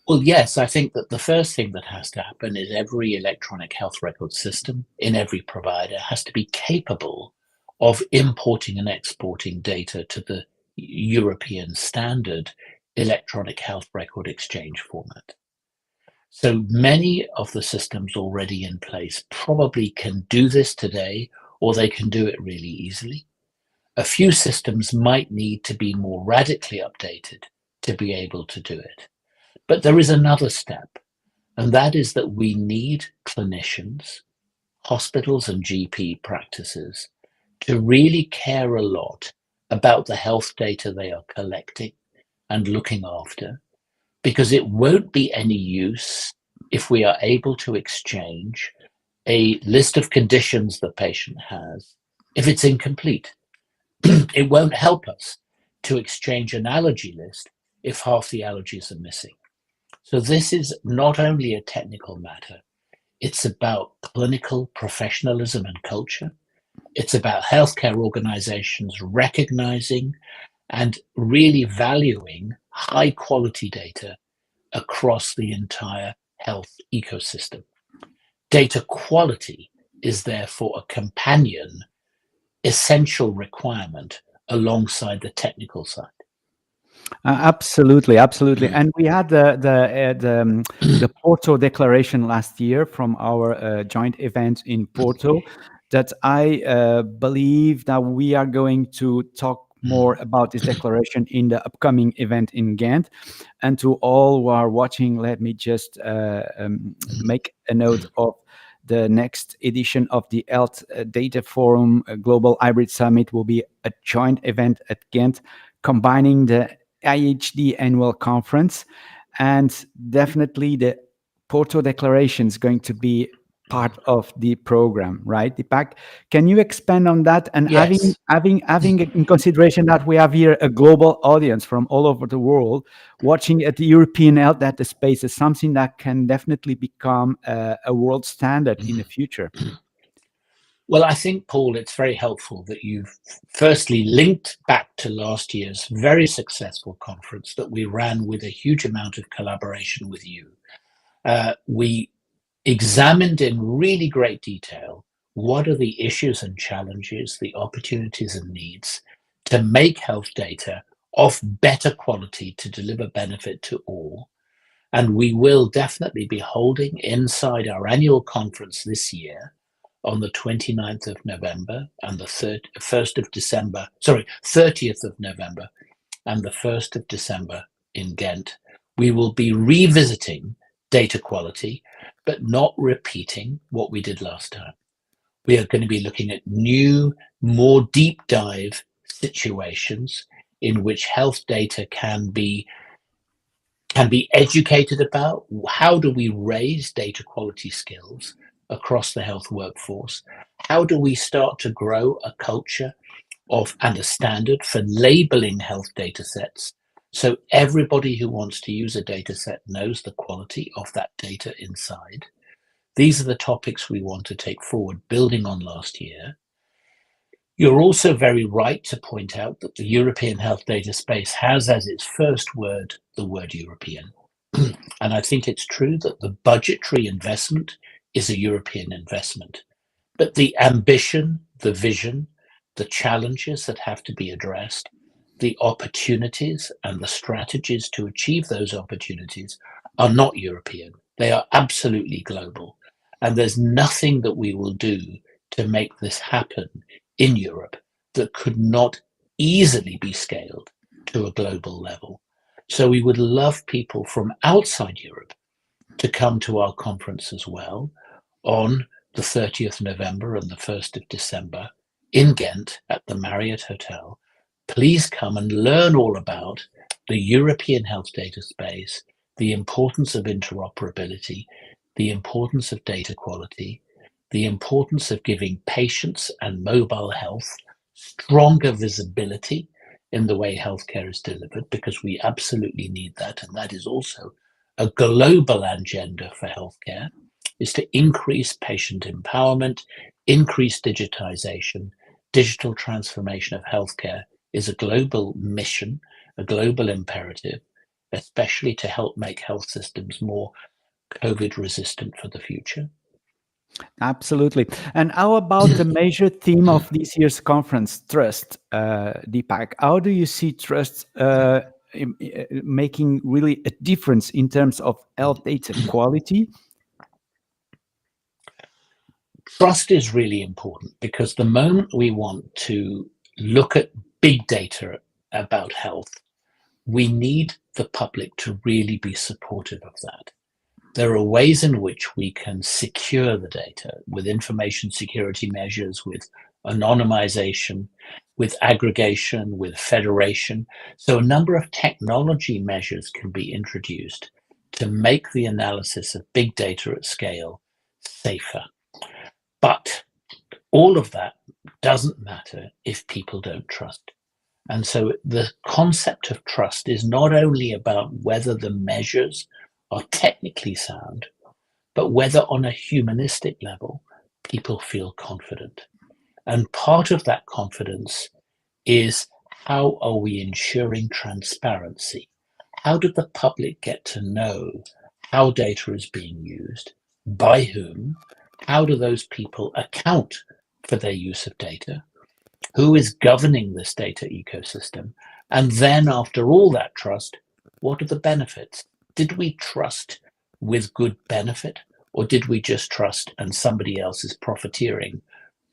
[SPEAKER 15] Well, yes, I think that the first thing that has to happen is every electronic health record system in every provider has to be capable of importing and exporting data to the European standard electronic health record exchange format. So many of the systems already in place probably can do this today, or they can do it really easily. A few systems might need to be more radically updated to be able to do it. But there is another step, and that is that we need clinicians, hospitals and GP practices to really care a lot about the health data they are collecting and looking after, because it won't be any use if we are able to exchange a list of conditions the patient has if it's incomplete. It won't help us to exchange an allergy list if half the allergies are missing. So this is not only a technical matter, it's about clinical professionalism and culture. It's about healthcare organizations recognizing and really valuing high quality data across the entire health ecosystem. Data quality is therefore a companion, essential requirement alongside the technical side.
[SPEAKER 1] Absolutely. And we had the Porto Declaration last year from our joint event in Porto, that I believe that we are going to talk more about this declaration in the upcoming event in Ghent. And to all who are watching, let me just make a note of the next edition of the Health Data Forum Global Hybrid Summit will be a joint event at Ghent, combining the IHD annual conference, and definitely the Porto Declaration is going to be part of the program, right, Deepak? Can you expand on that? And
[SPEAKER 15] Yes.
[SPEAKER 1] having in consideration that we have here a global audience from all over the world watching at the European health data space is something that can definitely become a world standard in the future.
[SPEAKER 15] Well, I think, Paul, it's very helpful that you've firstly linked back to last year's very successful conference that we ran with a huge amount of collaboration with you. We examined in really great detail what are the issues and challenges, the opportunities and needs to make health data of better quality to deliver benefit to all. And we will definitely be holding inside our annual conference this year on the 29th of November and the 30th of November and the 1st of December in Ghent. We will be revisiting data quality, but not repeating what we did last time. We are going to be looking at new, more deep dive situations in which health data can be educated about. How do we raise data quality skills across the health workforce? How do we start to grow a culture and a standard for labeling health data sets so everybody who wants to use a data set knows the quality of that data inside? These are the topics we want to take forward, building on last year. You're also very right to point out that the European health data space has as its first word the word European. And I think it's true that the budgetary investment is a European investment. But the ambition, the vision, the challenges that have to be addressed, the opportunities and the strategies to achieve those opportunities are not European. They are absolutely global. And there's nothing that we will do to make this happen in Europe that could not easily be scaled to a global level. So we would love people from outside Europe to come to our conference as well on the 30th November and the 1st of December in Ghent at the Marriott Hotel. Please come and learn all about the European health data space, the importance of interoperability, the importance of data quality, the importance of giving patients and mobile health stronger visibility in the way healthcare is delivered, because we absolutely need that. And that is also a global agenda for healthcare, is to increase patient empowerment, increase digitization. Digital transformation of healthcare is a global mission, a global imperative, especially to help make health systems more COVID resistant for the future.
[SPEAKER 1] Absolutely. And how about the major theme of this year's conference, trust, Deepak? How do you see trust making really a difference in terms of health data quality?
[SPEAKER 15] Trust is really important, because the moment we want to look at big data about health, we need the public to really be supportive of that. There are ways in which we can secure the data with information security measures, with anonymization, with aggregation, with federation. So a number of technology measures can be introduced to make the analysis of big data at scale safer. But all of that doesn't matter if people don't trust. And so the concept of trust is not only about whether the measures are technically sound, but whether on a humanistic level, people feel confident. And part of that confidence is, how are we ensuring transparency? How do the public get to know how data is being used, by whom? How do those people account for their use of data? Who is governing this data ecosystem? And then after all that trust, what are the benefits? Did we trust with good benefit, or did we just trust and somebody else is profiteering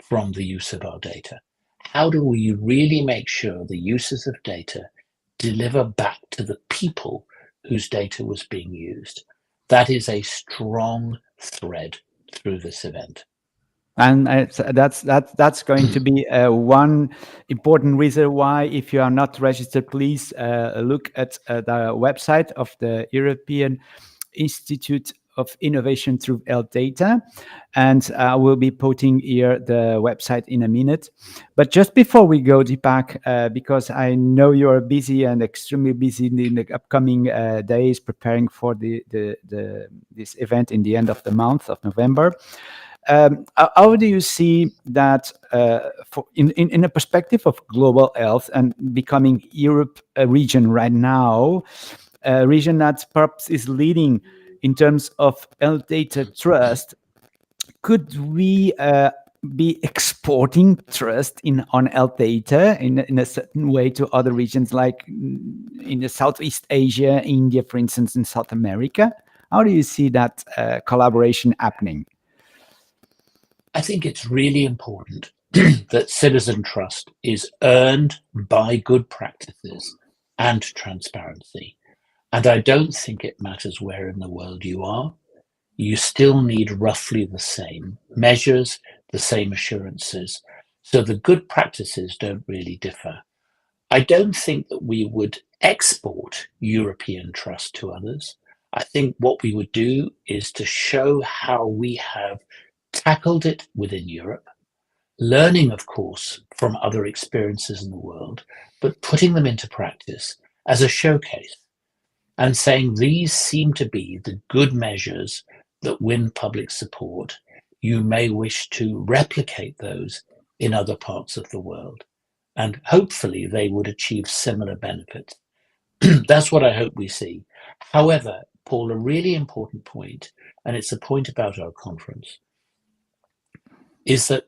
[SPEAKER 15] from the use of our data? How do we really make sure the uses of data deliver back to the people whose data was being used? That is a strong thread through this event.
[SPEAKER 1] And that's going to be one important reason why, if you are not registered, please look at the website of the European Institute of Innovation through Health Data, and I will be putting here the website in a minute. But just before we go, Deepak, because I know you are busy and extremely busy in the upcoming days preparing for this event in the end of the month of November. How do you see that in a perspective of global health and becoming Europe a region right now, a region that perhaps is leading in terms of health data trust? Could we be exporting trust on health data in a certain way to other regions, like in the Southeast Asia, India, for instance, in South America? How do you see that collaboration happening?
[SPEAKER 15] I think it's really important that citizen trust is earned by good practices and transparency. And I don't think it matters where in the world you are. You still need roughly the same measures, the same assurances. So the good practices don't really differ. I don't think that we would export European trust to others. I think what we would do is to show how we have tackled it within Europe, learning, of course, from other experiences in the world, but putting them into practice as a showcase and saying these seem to be the good measures that win public support. You may wish to replicate those in other parts of the world, and hopefully they would achieve similar benefits. That's what I hope we see. However, Paul, a really important point, and it's a point about our conference, is that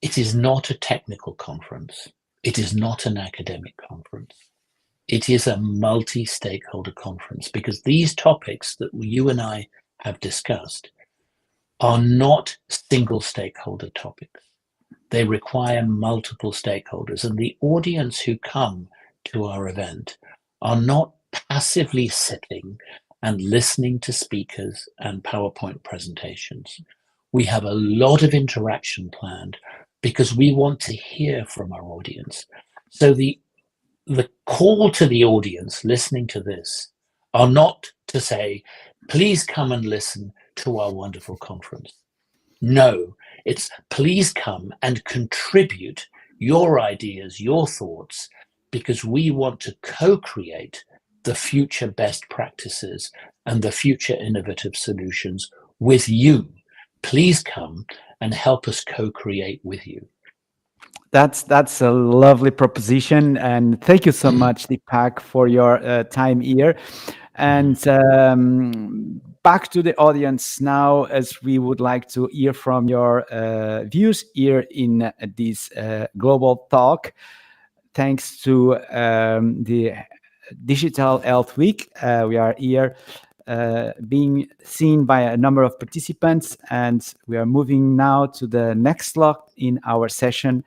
[SPEAKER 15] it is not a technical conference. It is not an academic conference. It is a multi-stakeholder conference, because these topics that you and I have discussed are not single stakeholder topics. They require multiple stakeholders, and the audience who come to our event are not passively sitting and listening to speakers and PowerPoint presentations. We have a lot of interaction planned because we want to hear from our audience. So the call to the audience listening to this are not to say, please come and listen to our wonderful conference. No, it's please come and contribute your ideas, your thoughts, because we want to co-create the future best practices and the future innovative solutions with you. Please come and help us co-create with you.
[SPEAKER 1] That's a lovely proposition, and thank you so much, Deepak, for your time here. And back to the audience now, as we would like to hear from your views here in this global talk. Thanks to the Digital Health Week, we are here being seen by a number of participants, and we are moving now to the next slot in our session,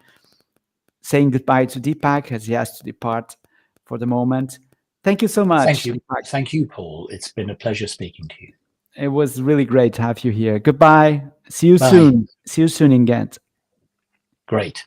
[SPEAKER 1] saying goodbye to Deepak as he has to depart for the moment. Thank you so much.
[SPEAKER 15] Thank you. Thank you, Paul. It's been a pleasure speaking to you.
[SPEAKER 1] It was really great to have you here. Goodbye. See you
[SPEAKER 15] Bye.
[SPEAKER 1] soon. See you soon in Ghent.
[SPEAKER 15] Great.